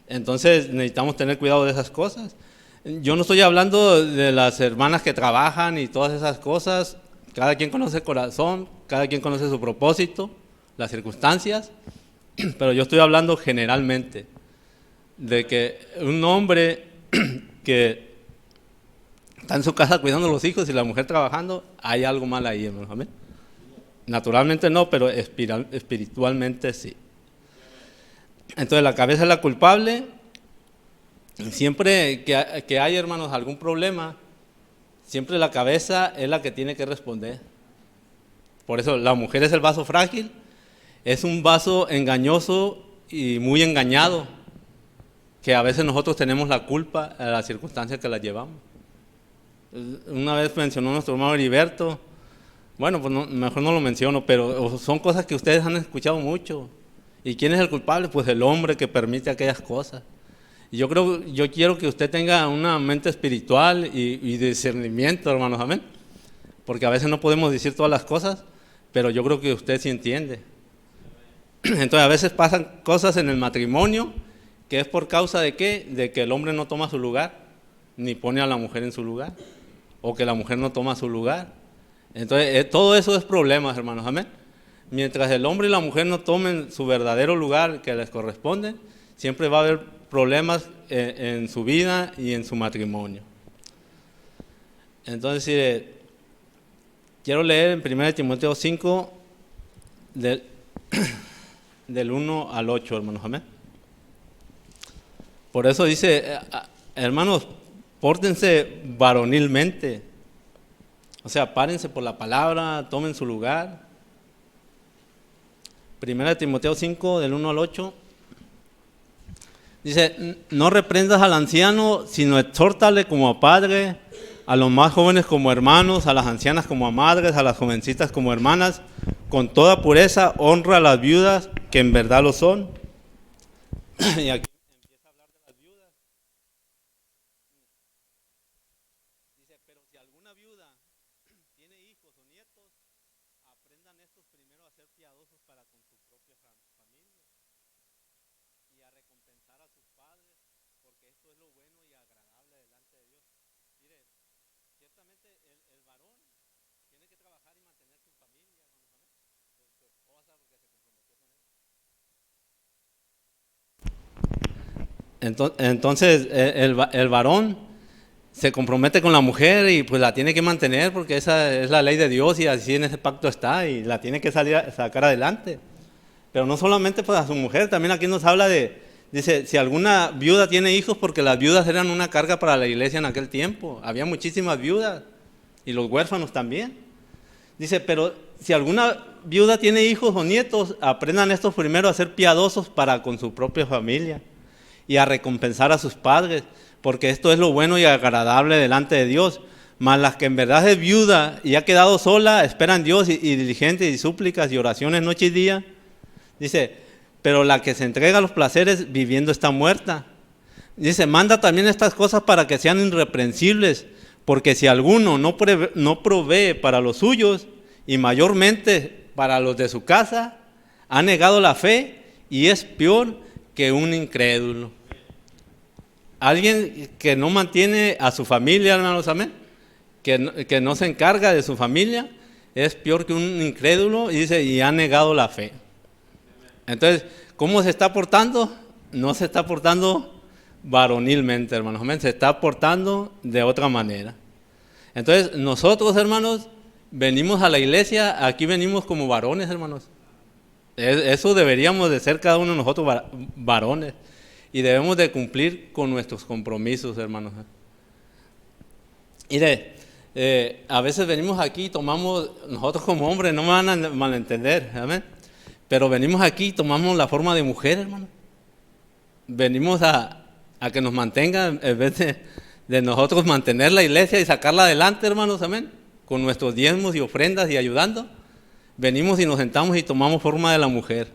Entonces, necesitamos tener cuidado de esas cosas. Yo no estoy hablando de las hermanas que trabajan y todas esas cosas. Cada quien conoce el corazón, cada quien conoce su propósito, las circunstancias, pero yo estoy hablando generalmente de que un hombre que está en su casa cuidando a los hijos y la mujer trabajando, hay algo mal ahí, hermanos. ¿Amén? Naturalmente no, pero espiritualmente sí. Entonces la cabeza es la culpable. Siempre que hay, hermanos, algún problema, siempre la cabeza es la que tiene que responder. Por eso la mujer es el vaso frágil, es un vaso engañoso y muy engañado, que a veces nosotros tenemos la culpa de las circunstancias que las llevamos. Una vez mencionó nuestro hermano Heriberto, bueno, pues no, mejor no lo menciono, pero son cosas que ustedes han escuchado mucho. ¿Y quién es el culpable? Pues el hombre que permite aquellas cosas. Y yo quiero que usted tenga una mente espiritual y discernimiento, hermanos, amén. Porque a veces no podemos decir todas las cosas, pero yo creo que usted sí entiende. Entonces a veces pasan cosas en el matrimonio que es por causa de ¿qué? De que el hombre no toma su lugar, ni pone a la mujer en su lugar, o que la mujer no toma su lugar. Entonces todo eso es problemas, hermanos, amén. Mientras el hombre y la mujer no tomen su verdadero lugar que les corresponde, siempre va a haber problemas en su vida y en su matrimonio. Entonces, quiero leer en 1 Timoteo 5, del 1 al 8, hermanos, amén. Por eso dice, hermanos, pórtense varonilmente. O sea, párense por la palabra, tomen su lugar. 1 Timoteo 5, del 1 al 8. Dice, no reprendas al anciano, sino exhórtale como a padre, a los más jóvenes como hermanos, a las ancianas como a madres, a las jovencitas como hermanas, con toda pureza, honra a las viudas, que en verdad lo son. Y aquí empieza a hablar de las viudas. Dice, pero si alguna viuda tiene hijos o nietos, aprendan estos primero a ser piadosos para con su propia familia y a recompensar a sus padres, porque esto es lo bueno y agradable delante de Dios. Mire, ciertamente el varón tiene que trabajar y mantener su familia, hermanos, ¿amén? Su esposa, porque se comprometió con él. Entonces el varón se compromete con la mujer y pues la tiene que mantener porque esa es la ley de Dios y así en ese pacto está y la tiene que sacar adelante. Pero no solamente pues a su mujer, también aquí nos habla dice, si alguna viuda tiene hijos, porque las viudas eran una carga para la iglesia en aquel tiempo. Había muchísimas viudas y los huérfanos también. Dice, pero si alguna viuda tiene hijos o nietos, aprendan estos primero a ser piadosos para con su propia familia y a recompensar a sus padres, porque esto es lo bueno y agradable delante de Dios. Mas las que en verdad es viuda y ha quedado sola, esperan Dios y diligentes y súplicas y oraciones noche y día. Dice, pero la que se entrega a los placeres viviendo está muerta. Dice, manda también estas cosas para que sean irreprensibles, porque si alguno no provee para los suyos y mayormente para los de su casa, ha negado la fe y es peor que un incrédulo. Alguien que no mantiene a su familia, hermanos, amén, que no se encarga de su familia, es peor que un incrédulo, y dice, y ha negado la fe. Entonces, ¿cómo se está portando? No se está portando varonilmente, hermanos, amén, se está portando de otra manera. Entonces, nosotros, hermanos, venimos a la iglesia, aquí venimos como varones, hermanos. Eso deberíamos de ser cada uno de nosotros varones y debemos de cumplir con nuestros compromisos, hermanos. Mire, A veces venimos aquí y tomamos, nosotros como hombres, no me van a malentender, amén, pero venimos aquí y tomamos la forma de mujer, hermano. Venimos a que nos mantengan, en vez de nosotros mantener la iglesia y sacarla adelante, hermanos, amén, con nuestros diezmos y ofrendas y ayudando. Venimos y nos sentamos y tomamos forma de la mujer.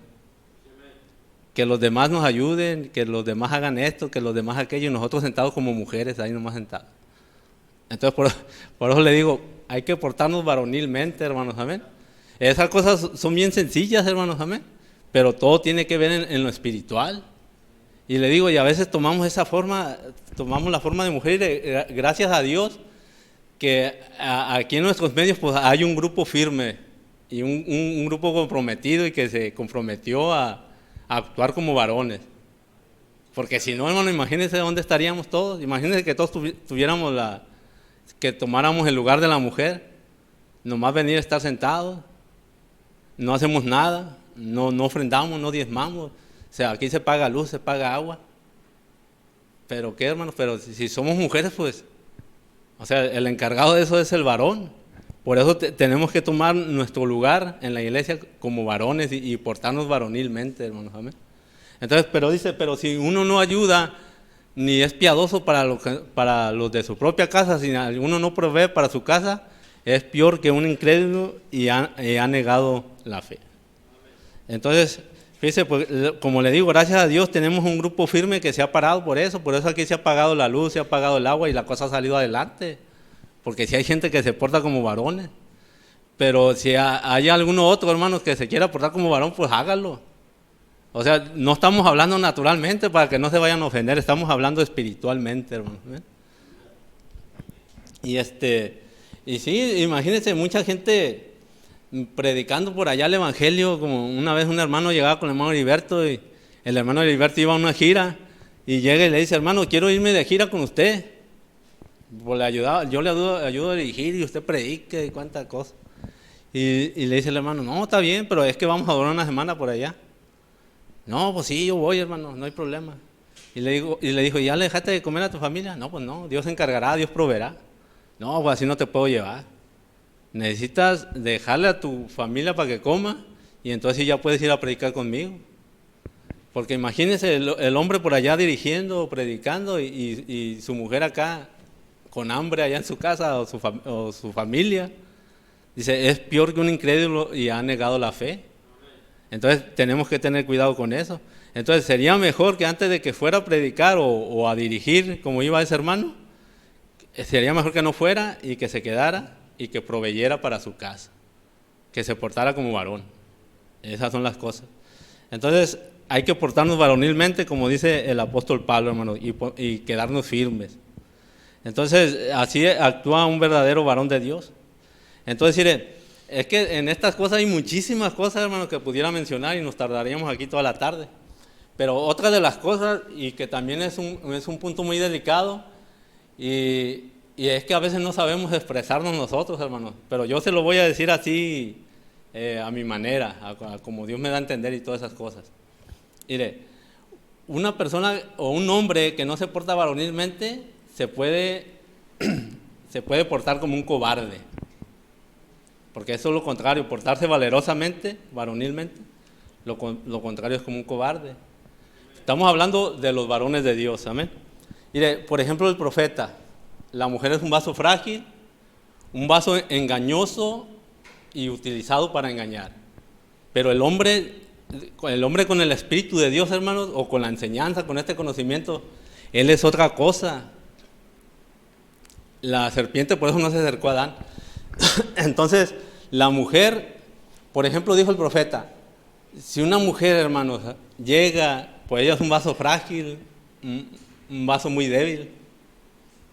Que los demás nos ayuden, que los demás hagan esto, que los demás aquello, y nosotros sentados como mujeres, ahí nomás sentados. Entonces, por eso le digo, hay que portarnos varonilmente, hermanos, amén. Esas cosas son bien sencillas, hermanos, amén, pero todo tiene que ver en lo espiritual. Y le digo, y a veces tomamos esa forma, tomamos la forma de mujer, y gracias a Dios que aquí en nuestros medios pues hay un grupo firme y un grupo comprometido y que se comprometió a actuar como varones. Porque si no, hermano, imagínense dónde estaríamos todos. Imagínense que todos tuviéramos que tomáramos el lugar de la mujer, nomás venir a estar sentados, no hacemos nada, no ofrendamos, no diezmamos. O sea, aquí se paga luz, se paga agua. Pero qué, hermano, pero si somos mujeres, pues, o sea, el encargado de eso es el varón. Por eso tenemos que tomar nuestro lugar en la iglesia como varones y portarnos varonilmente, hermanos, amén. Entonces, pero dice, pero si uno no ayuda, ni es piadoso para los de su propia casa, si uno no provee para su casa, es peor que un incrédulo y ha negado la fe. Entonces, fíjese, pues, como le digo, gracias a Dios tenemos un grupo firme que se ha parado por eso aquí se ha apagado la luz, se ha apagado el agua y la cosa ha salido adelante. Porque si hay gente que se porta como varones, pero si hay alguno otro, hermanos, que se quiera portar como varón, pues hágalo. O sea, no estamos hablando naturalmente para que no se vayan a ofender, estamos hablando espiritualmente, hermanos. Y sí, imagínense, mucha gente predicando por allá el evangelio, como una vez un hermano llegaba con el hermano Heriberto y el hermano Heriberto iba a una gira y llega y le dice, hermano, quiero irme de gira con usted. Pues yo le ayudo a dirigir y usted predique y cuántas cosas. Y le dice el hermano, no, está bien, pero es que vamos a durar una semana por allá. No, pues sí, yo voy, hermano, no hay problema. Y le dijo, ¿ya le dejaste de comer a tu familia? No, pues no, Dios se encargará, Dios proveerá. No, pues así no te puedo llevar. Necesitas dejarle a tu familia para que coma y entonces ya puedes ir a predicar conmigo. Porque imagínese el hombre por allá dirigiendo, predicando y su mujer acá con hambre allá en su casa o su familia. Dice, es peor que un incrédulo y ha negado la fe. Entonces tenemos que tener cuidado con eso. Entonces sería mejor que antes de que fuera a predicar o a dirigir como iba ese hermano, sería mejor que no fuera y que se quedara y que proveyera para su casa, que se portara como varón. Esas son las cosas. Entonces hay que portarnos varonilmente, como dice el apóstol Pablo, hermano, y quedarnos firmes. Entonces así actúa un verdadero varón de Dios. Entonces, mire, es que en estas cosas hay muchísimas cosas, hermano, que pudiera mencionar y nos tardaríamos aquí toda la tarde. Pero otra de las cosas, y que también es un punto muy delicado, y es que a veces no sabemos expresarnos nosotros, hermanos. Pero yo se lo voy a decir así, a mi manera, como Dios me da a entender y todas esas cosas. Mire, una persona o un hombre que no se porta varonilmente se puede portar como un cobarde. Porque eso es lo contrario, portarse valerosamente, varonilmente, lo contrario es como un cobarde. Estamos hablando de los varones de Dios, amén. Mire, por ejemplo, el profeta, la mujer es un vaso frágil, un vaso engañoso y utilizado para engañar. Pero el hombre con el Espíritu de Dios, hermanos, o con la enseñanza, con este conocimiento, él es otra cosa. La serpiente por eso no se acercó a Adán. Entonces, la mujer, por ejemplo, dijo el profeta, si una mujer, hermanos, llega, pues ella es un vaso frágil, un vaso muy débil,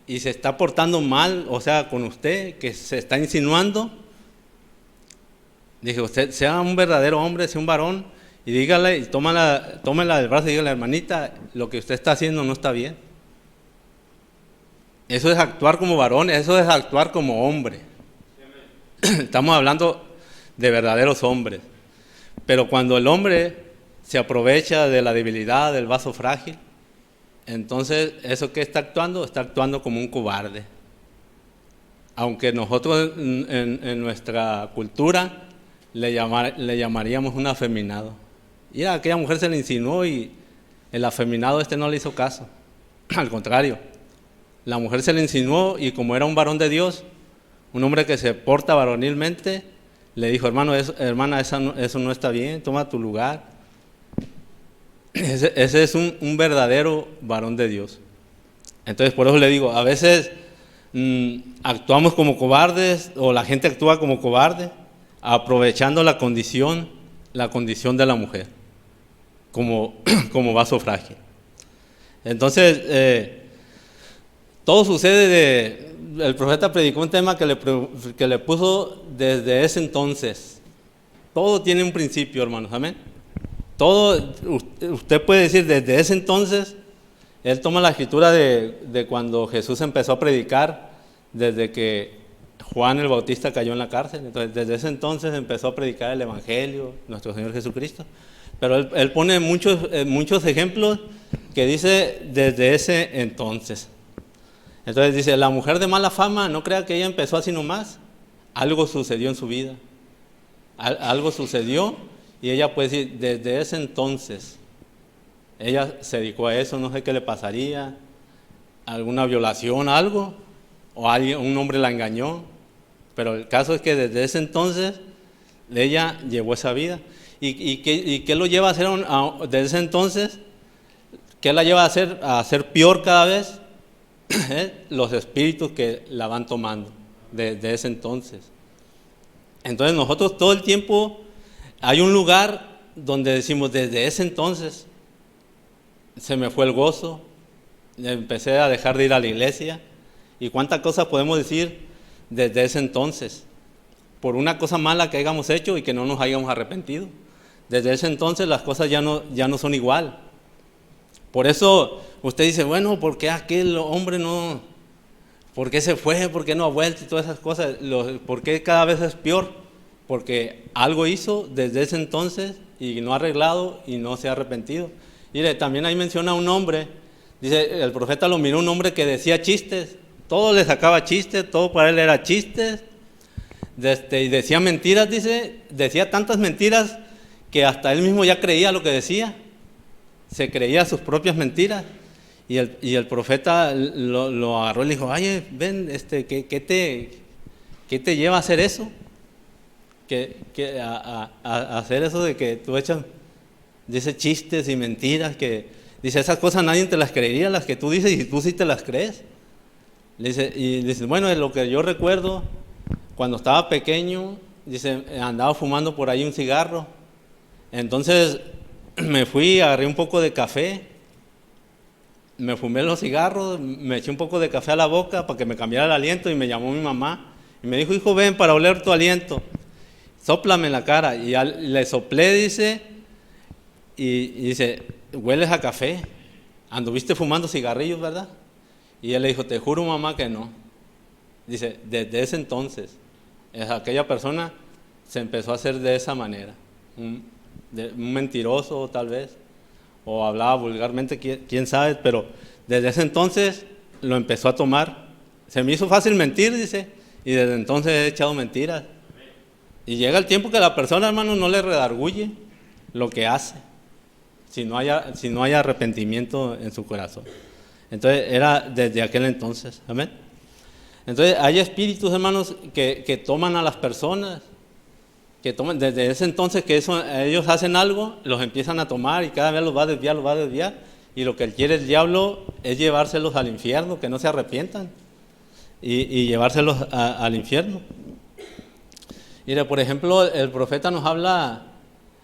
y se está portando mal, o sea, con usted, que se está insinuando, dije, usted sea un verdadero hombre, sea un varón, y dígale, y tómela del brazo y dígale, hermanita, lo que usted está haciendo no está bien. Eso es actuar como varón, eso es actuar como hombre. Estamos hablando de verdaderos hombres. Pero cuando el hombre se aprovecha de la debilidad del vaso frágil, entonces eso que está actuando como un cobarde. aunque nosotros en nuestra cultura le llamaríamos un afeminado. Y a aquella mujer se le insinuó y el afeminado no le hizo caso. Al contrario, la mujer se le insinuó y como era un varón de Dios, un hombre que se porta varonilmente, le dijo, hermana, eso no está bien, toma tu lugar. Ese es un verdadero varón de Dios. Entonces, por eso le digo, a veces actuamos como cobardes, o la gente actúa como cobarde, aprovechando la condición de la mujer, como vaso frágil. Entonces, todo sucede el profeta predicó un tema que le puso desde ese entonces. Todo tiene un principio, hermanos, amén. Todo, usted puede decir desde ese entonces. Él toma la escritura de cuando Jesús empezó a predicar, desde que Juan el Bautista cayó en la cárcel. Entonces, desde ese entonces empezó a predicar el Evangelio, nuestro Señor Jesucristo. Pero él pone muchos ejemplos que dice desde ese entonces. Entonces dice, la mujer de mala fama, no crea que ella empezó así nomás. Algo sucedió en su vida. Algo sucedió y ella puede decir, desde ese entonces, ella se dedicó a eso, no sé qué le pasaría, alguna violación, algo, o un hombre la engañó. Pero el caso es que desde ese entonces, ella llevó esa vida. ¿Y qué lo lleva a hacer desde ese entonces? ¿Qué la lleva a ser peor cada vez? Los espíritus que la van tomando desde ese entonces. Entonces nosotros todo el tiempo hay un lugar donde decimos, desde ese entonces se me fue el gozo, empecé a dejar de ir a la iglesia. ¿Y cuántas cosas podemos decir desde ese entonces? Por una cosa mala que hayamos hecho y que no nos hayamos arrepentido. Desde ese entonces las cosas ya no son igual. Por eso usted dice, bueno, ¿por qué aquel hombre no? ¿Por qué se fue? ¿Por qué no ha vuelto? Y todas esas cosas. ¿Por qué cada vez es peor? Porque algo hizo desde ese entonces y no ha arreglado y no se ha arrepentido. Mire, también ahí menciona un hombre, dice, el profeta lo miró, un hombre que decía chistes, todo le sacaba chistes, todo para él era chistes, y decía mentiras, decía tantas mentiras que hasta él mismo ya creía lo que decía, se creía sus propias mentiras, y el profeta lo agarró y le dijo, oye, ven, ¿qué te lleva a hacer eso? A hacer eso de que tú echas, dice, chistes y mentiras, que dice, esas cosas nadie te las creería, las que tú dices, y tú sí te las crees. Dice, bueno, es lo que yo recuerdo, cuando estaba pequeño, dice, andaba fumando por ahí un cigarro, entonces me fui, agarré un poco de café, me fumé los cigarros, me eché un poco de café a la boca para que me cambiara el aliento, y me llamó mi mamá, y me dijo, hijo, ven para oler tu aliento, sóplame en la cara, y le soplé, dice, y dice, hueles a café, anduviste fumando cigarrillos, ¿verdad? Y él le dijo, te juro, mamá, que no. Dice, desde ese entonces, aquella persona se empezó a hacer de esa manera, un mentiroso tal vez, o hablaba vulgarmente, quién sabe, pero desde ese entonces lo empezó a tomar. Se me hizo fácil mentir, dice, y desde entonces he echado mentiras. Y llega el tiempo que la persona, hermano, no le redarguye lo que hace, si no hay arrepentimiento en su corazón. Entonces era desde aquel entonces, amén. Entonces hay espíritus, hermanos, que toman a las personas, que toman desde ese entonces que ellos hacen algo, los empiezan a tomar y cada vez los va a desviar, y lo que quiere el diablo es llevárselos al infierno, que no se arrepientan, y llevárselos al infierno. Mire, por ejemplo, el profeta nos habla,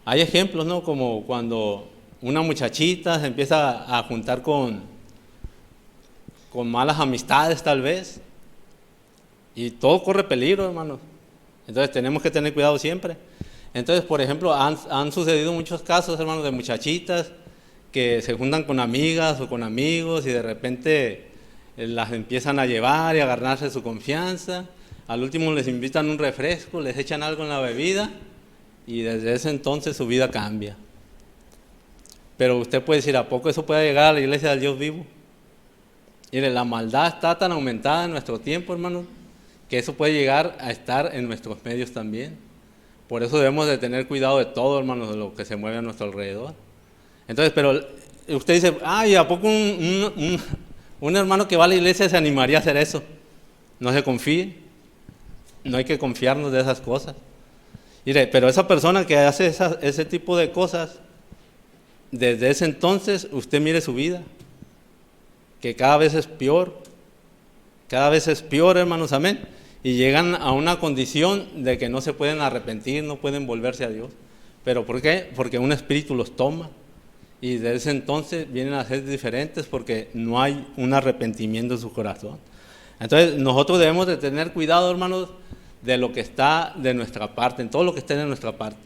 hay ejemplos, ¿no? Como cuando una muchachita se empieza a juntar con malas amistades tal vez, y todo corre peligro, hermanos. Entonces tenemos que tener cuidado siempre. Entonces, por ejemplo, han sucedido muchos casos, hermanos, de muchachitas que se juntan con amigas o con amigos y de repente las empiezan a llevar y a ganarse su confianza. Al último les invitan un refresco, les echan algo en la bebida y desde ese entonces su vida cambia. Pero usted puede decir, ¿a poco eso puede llegar a la iglesia del Dios vivo? Mire, la maldad está tan aumentada en nuestro tiempo, hermanos, que eso puede llegar a estar en nuestros medios también. Por eso debemos de tener cuidado de todo, hermanos, de lo que se mueve a nuestro alrededor. Entonces, pero usted dice, ¿y a poco un hermano que va a la iglesia se animaría a hacer eso? No se confíe, no hay que confiarnos de esas cosas. Mire, pero esa persona que hace ese tipo de cosas, desde ese entonces usted mire su vida, que cada vez es peor, hermanos, amén. Y llegan a una condición de que no se pueden arrepentir, no pueden volverse a Dios. ¿Pero por qué? Porque un espíritu los toma. Y desde ese entonces vienen a ser diferentes porque no hay un arrepentimiento en su corazón. Entonces nosotros debemos de tener cuidado, hermanos, de lo que está de nuestra parte, en todo lo que esté de nuestra parte.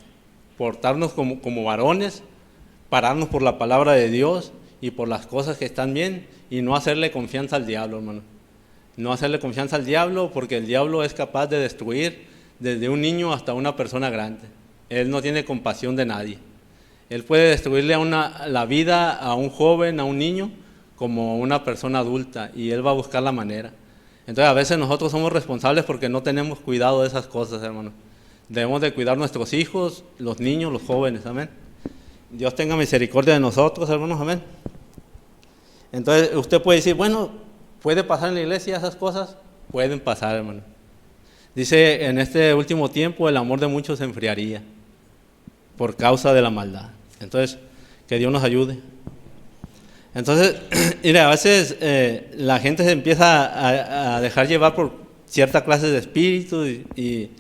Portarnos como varones, pararnos por la palabra de Dios y por las cosas que están bien y no hacerle confianza al diablo, hermano. No hacerle confianza al diablo porque el diablo es capaz de destruir desde un niño hasta una persona grande. Él no tiene compasión de nadie. Él puede destruirle la vida a un joven, a un niño, como a una persona adulta, y él va a buscar la manera. Entonces a veces nosotros somos responsables porque no tenemos cuidado de esas cosas, hermano. Debemos de cuidar nuestros hijos, los niños, los jóvenes, amén. Dios tenga misericordia de nosotros, hermanos, amén. Entonces usted puede decir, bueno, ¿puede pasar en la iglesia esas cosas? Pueden pasar, hermano. Dice, en este último tiempo el amor de muchos se enfriaría por causa de la maldad. Entonces, que Dios nos ayude. Entonces, mire, a veces la gente se empieza a dejar llevar por cierta clase de espíritu y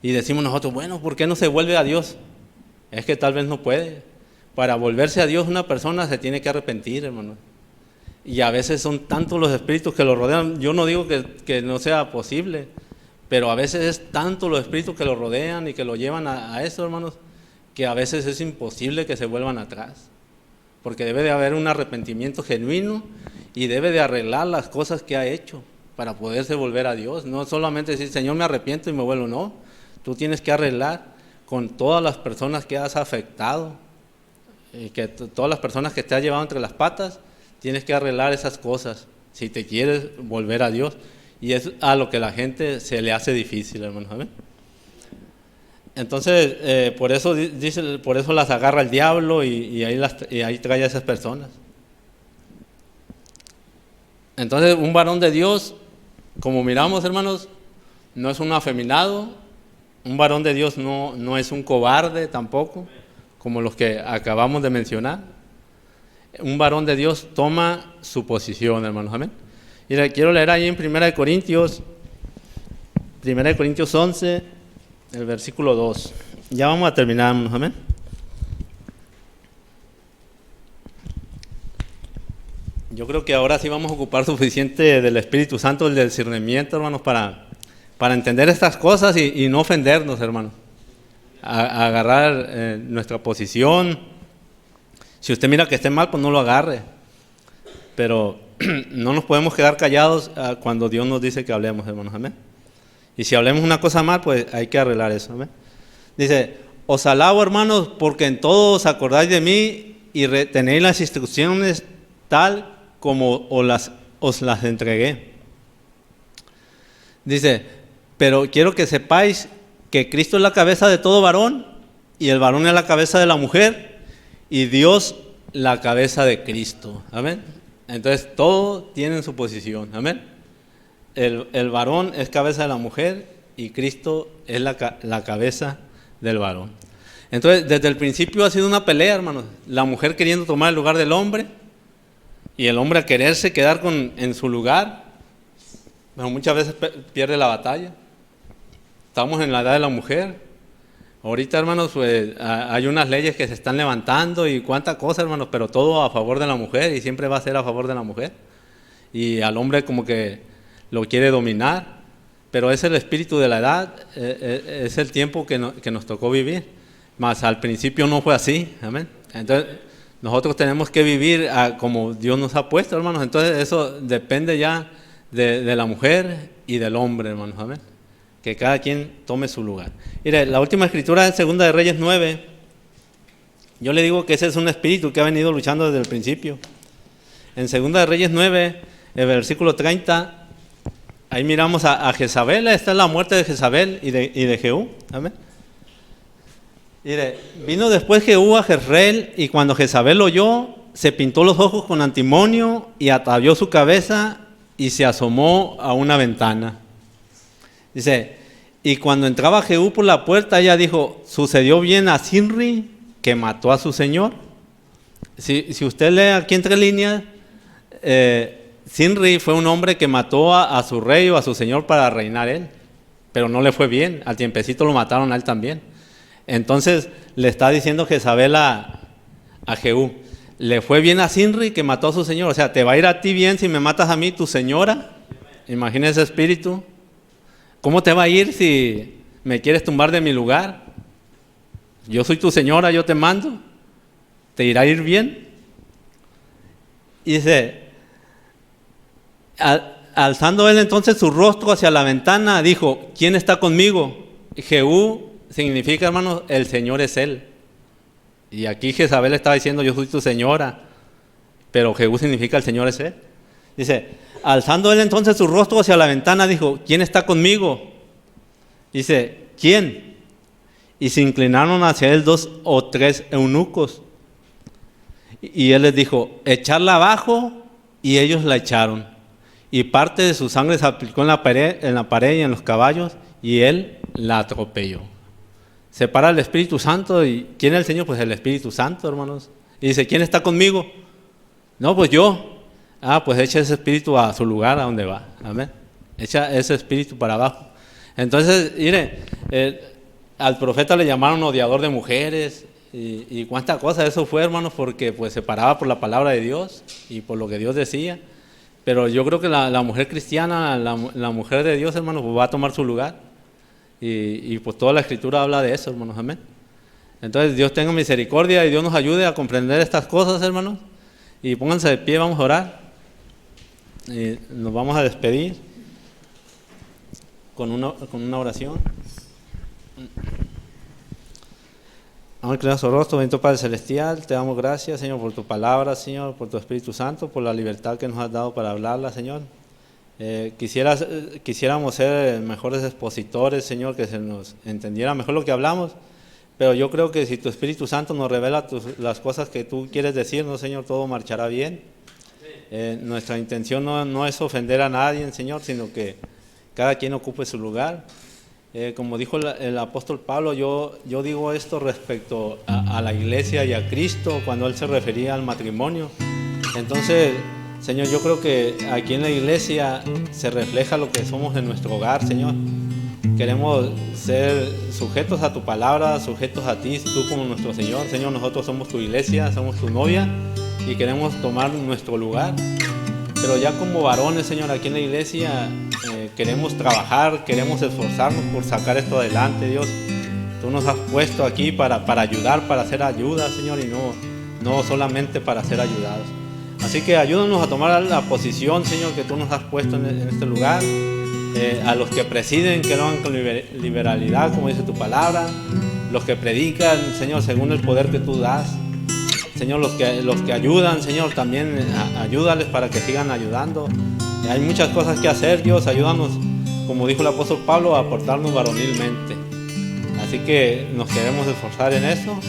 decimos nosotros, bueno, ¿por qué no se vuelve a Dios? Es que tal vez no puede. Para volverse a Dios una persona se tiene que arrepentir, hermano. Y a veces son tantos los espíritus que lo rodean. Yo no digo que no sea posible, pero a veces es tanto los espíritus que lo rodean y que lo llevan a eso, hermanos, que a veces es imposible que se vuelvan atrás. Porque debe de haber un arrepentimiento genuino y debe de arreglar las cosas que ha hecho para poderse volver a Dios. No solamente decir, Señor, me arrepiento y me vuelvo, no. Tú tienes que arreglar con todas las personas que has afectado, y que todas las personas que te has llevado entre las patas, tienes que arreglar esas cosas si te quieres volver a Dios. Y es a lo que la gente se le hace difícil, hermanos. ¿Amén? Entonces, por eso dice, por eso las agarra el diablo y ahí trae a esas personas. Entonces, un varón de Dios, como miramos, hermanos, no es un afeminado. Un varón de Dios no es un cobarde tampoco, como los que acabamos de mencionar. Un varón de Dios toma su posición, hermanos. Amén. Y quiero leer ahí en 1 Corintios 11, el versículo 2. Ya vamos a terminar, hermanos. Amén. Yo creo que ahora sí vamos a ocupar suficiente del Espíritu Santo, del discernimiento, hermanos, para entender estas cosas y no ofendernos, hermanos. A agarrar nuestra posición. Si usted mira que esté mal, pues no lo agarre. Pero no nos podemos quedar callados cuando Dios nos dice que hablemos, hermanos. Amén. Y si hablemos una cosa mal, pues hay que arreglar eso. Amén. Dice, os alabo, hermanos, porque en todo os acordáis de mí y retenéis las instrucciones tal como os las entregué. Dice, pero quiero que sepáis que Cristo es la cabeza de todo varón y el varón es la cabeza de la mujer y Dios la cabeza de Cristo. Amén. Entonces todo tiene su posición. Amén. El varón es cabeza de la mujer y Cristo es la cabeza del varón. Entonces desde el principio ha sido una pelea, hermanos. La mujer queriendo tomar el lugar del hombre y el hombre a quererse quedar en su lugar, pero muchas veces pierde la batalla. Estamos en la edad de la mujer. Ahorita, hermanos, pues hay unas leyes que se están levantando y cuánta cosa, hermanos, pero todo a favor de la mujer y siempre va a ser a favor de la mujer. Y al hombre como que lo quiere dominar, pero es el espíritu de la edad, es el tiempo que nos tocó vivir. Mas al principio no fue así, amén. Entonces nosotros tenemos que vivir como Dios nos ha puesto, hermanos. Entonces eso depende ya de la mujer y del hombre, hermanos, amén. Que cada quien tome su lugar. Mire, la última escritura es 2 de Reyes 9. Yo le digo que ese es un espíritu que ha venido luchando desde el principio. En 2 de Reyes 9, el versículo 30, ahí miramos a Jezabel. Esta es la muerte de Jezabel y de Jehú. Amén. Mire, vino después Jehú a Jezreel, y cuando Jezabel lo oyó, se pintó los ojos con antimonio y atavió su cabeza y se asomó a una ventana. Dice, y cuando entraba Jehú por la puerta, ella dijo, sucedió bien a Zimri, que mató a su señor. Si usted lee aquí entre líneas, Zimri fue un hombre que mató a su rey o a su señor para reinar él, pero no le fue bien. Al tiempecito lo mataron a él también. Entonces le está diciendo Jezabel a Jehú, le fue bien a Zimri que mató a su señor. O sea, ¿te va a ir a ti bien si me matas a mí, tu señora? Imagina ese espíritu. ¿Cómo te va a ir si me quieres tumbar de mi lugar? Yo soy tu señora, yo te mando. ¿Te irá a ir bien? Y dice, alzando él entonces su rostro hacia la ventana, dijo, ¿quién está conmigo? Jehú significa, hermanos, el Señor es él. Y aquí Jezabel estaba diciendo, yo soy tu señora, pero Jehú significa el Señor es él. Dice, alzando él entonces su rostro hacia la ventana, dijo, ¿quién está conmigo? Dice, ¿quién? Y se inclinaron hacia él 2 o 3 eunucos. Y él les dijo, echarla abajo, y ellos la echaron. Y parte de su sangre se aplicó en la pared y en los caballos, y él la atropelló. Separa el Espíritu Santo. ¿Y quién es el Señor? Pues el Espíritu Santo, hermanos. Y dice, ¿quién está conmigo? No, pues yo. Pues echa ese espíritu a su lugar, a donde va. Amén. Echa ese espíritu para abajo. Entonces, mire, al profeta le llamaron odiador de mujeres y cuánta cosa. Eso fue, hermanos, porque pues se paraba por la palabra de Dios y por lo que Dios decía. Pero yo creo que la mujer cristiana, la mujer de Dios, hermanos, pues va a tomar su lugar. Y pues toda la Escritura habla de eso, hermanos. Amén. Entonces, Dios tenga misericordia y Dios nos ayude a comprender estas cosas, hermanos. Y pónganse de pie, vamos a orar. Y nos vamos a despedir con una oración. Vamos a inclinar nuestro rostro. Bendito Padre Celestial, te damos gracias, Señor, por tu palabra, Señor, por tu Espíritu Santo, por la libertad que nos has dado para hablarla, Señor. Quisiéramos ser mejores expositores, Señor, que se nos entendiera mejor lo que hablamos, pero yo creo que si tu Espíritu Santo nos revela las cosas que tú quieres decirnos, Señor, todo marchará bien. Nuestra intención no es ofender a nadie, Señor, sino que cada quien ocupe su lugar. Como dijo el apóstol Pablo, yo digo esto respecto a la iglesia y a Cristo cuando él se refería al matrimonio. Entonces, Señor, yo creo que aquí en la iglesia se refleja lo que somos en nuestro hogar, Señor. Queremos ser sujetos a tu palabra, sujetos a ti, tú como nuestro Señor. Señor, nosotros somos tu iglesia, somos tu novia y queremos tomar nuestro lugar. Pero ya como varones, Señor, aquí en la iglesia queremos trabajar, queremos esforzarnos por sacar esto adelante, Dios. Tú nos has puesto aquí para ayudar, para hacer ayuda, Señor, y no solamente para ser ayudados. Así que ayúdanos a tomar la posición, Señor, que tú nos has puesto en este lugar. A los que presiden, que lo hagan con liberalidad, como dice tu palabra. Los que predican, Señor, según el poder que tú das. Señor, los que ayudan, Señor, también ayúdales para que sigan ayudando. Hay muchas cosas que hacer, Dios. Ayúdanos, como dijo el apóstol Pablo, a portarnos varonilmente. Así que nos queremos esforzar en eso.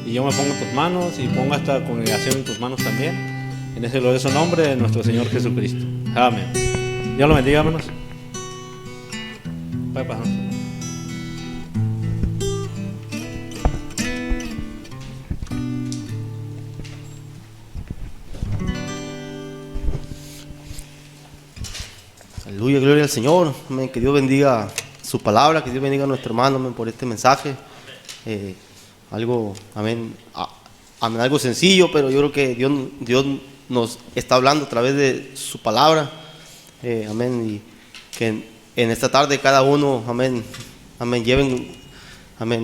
Y yo me pongo en tus manos y pongo a esta congregación en tus manos también. En ese glorioso nombre de nuestro Señor Jesucristo. Amén. Dios lo bendiga, hermanos. Bye, bye.
Aleluya, gloria al Señor. Amén. Que Dios bendiga su palabra, que Dios bendiga a nuestro hermano, amén, por este mensaje. Amén, algo sencillo, pero yo creo que Dios nos está hablando a través de su palabra. Amén. Y que en esta tarde cada uno, amén,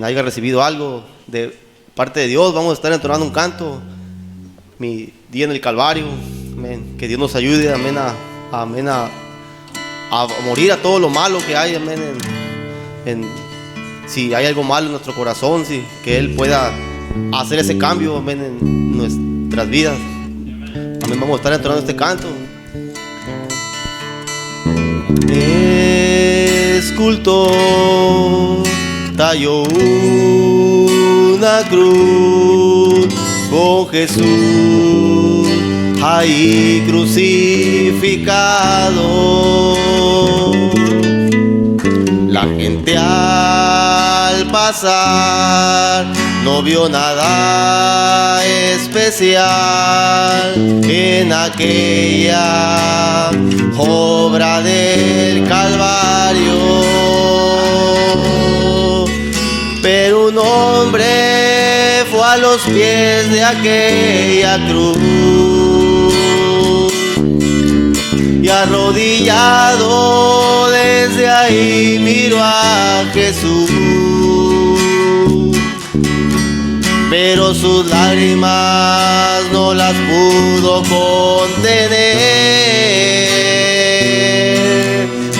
haya recibido algo de parte de Dios. Vamos a estar entonando un canto, mi día en el Calvario. Amén. Que Dios nos ayude, amén, a morir a todo lo malo que hay, amén, si hay algo malo en nuestro corazón, que Él pueda hacer ese cambio, amén, en nuestras vidas. Amén. Vamos a estar entonando este canto. sepulto talló una cruz con Jesús ahí crucificado. La gente al pasar no vio nada especial en aquella obra del Calvario, pero un hombre fue a los pies de aquella cruz y arrodillado desde ahí miró a Jesús, pero sus lágrimas no las pudo contener,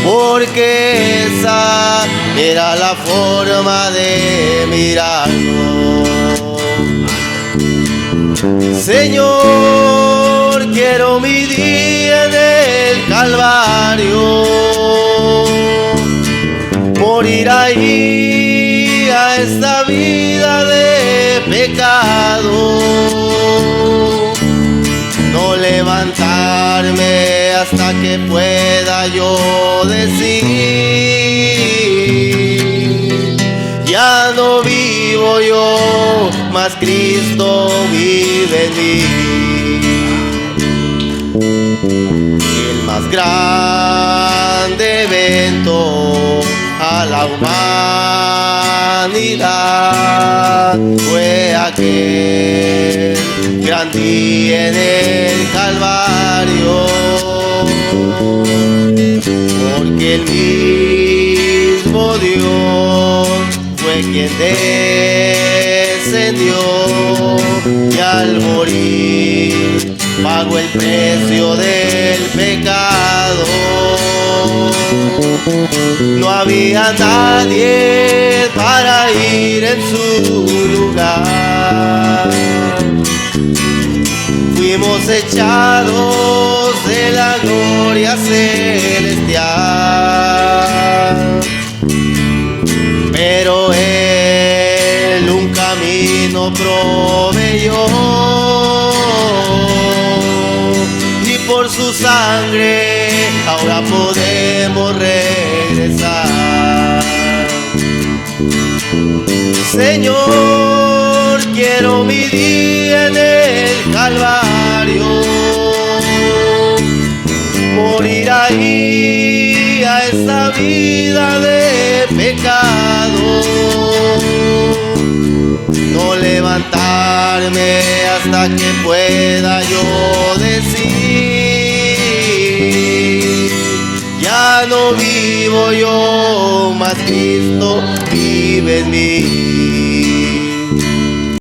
porque esa era la forma de mirarlo. Señor, quiero mi día en el Calvario, morir ahí a esta vida de pecado, no levantarme hasta que pueda yo decir, ya no vivo yo, mas Cristo vive en mí. El más grande evento a la humanidad fue aquel gran día en el Calvario, porque el mismo Dios fue quien descendió y al morir pagó el precio del pecado. No había nadie para ir en su lugar. Fuimos echados de la gloria celestial, pero Él un camino proveyó y por su sangre ahora podemos regresar. Señor, quiero mi día en el Calvario, morir ahí a esta vida de pecado, no levantarme hasta que pueda yo decir, ya no vivo yo, mas Cristo vive en mí.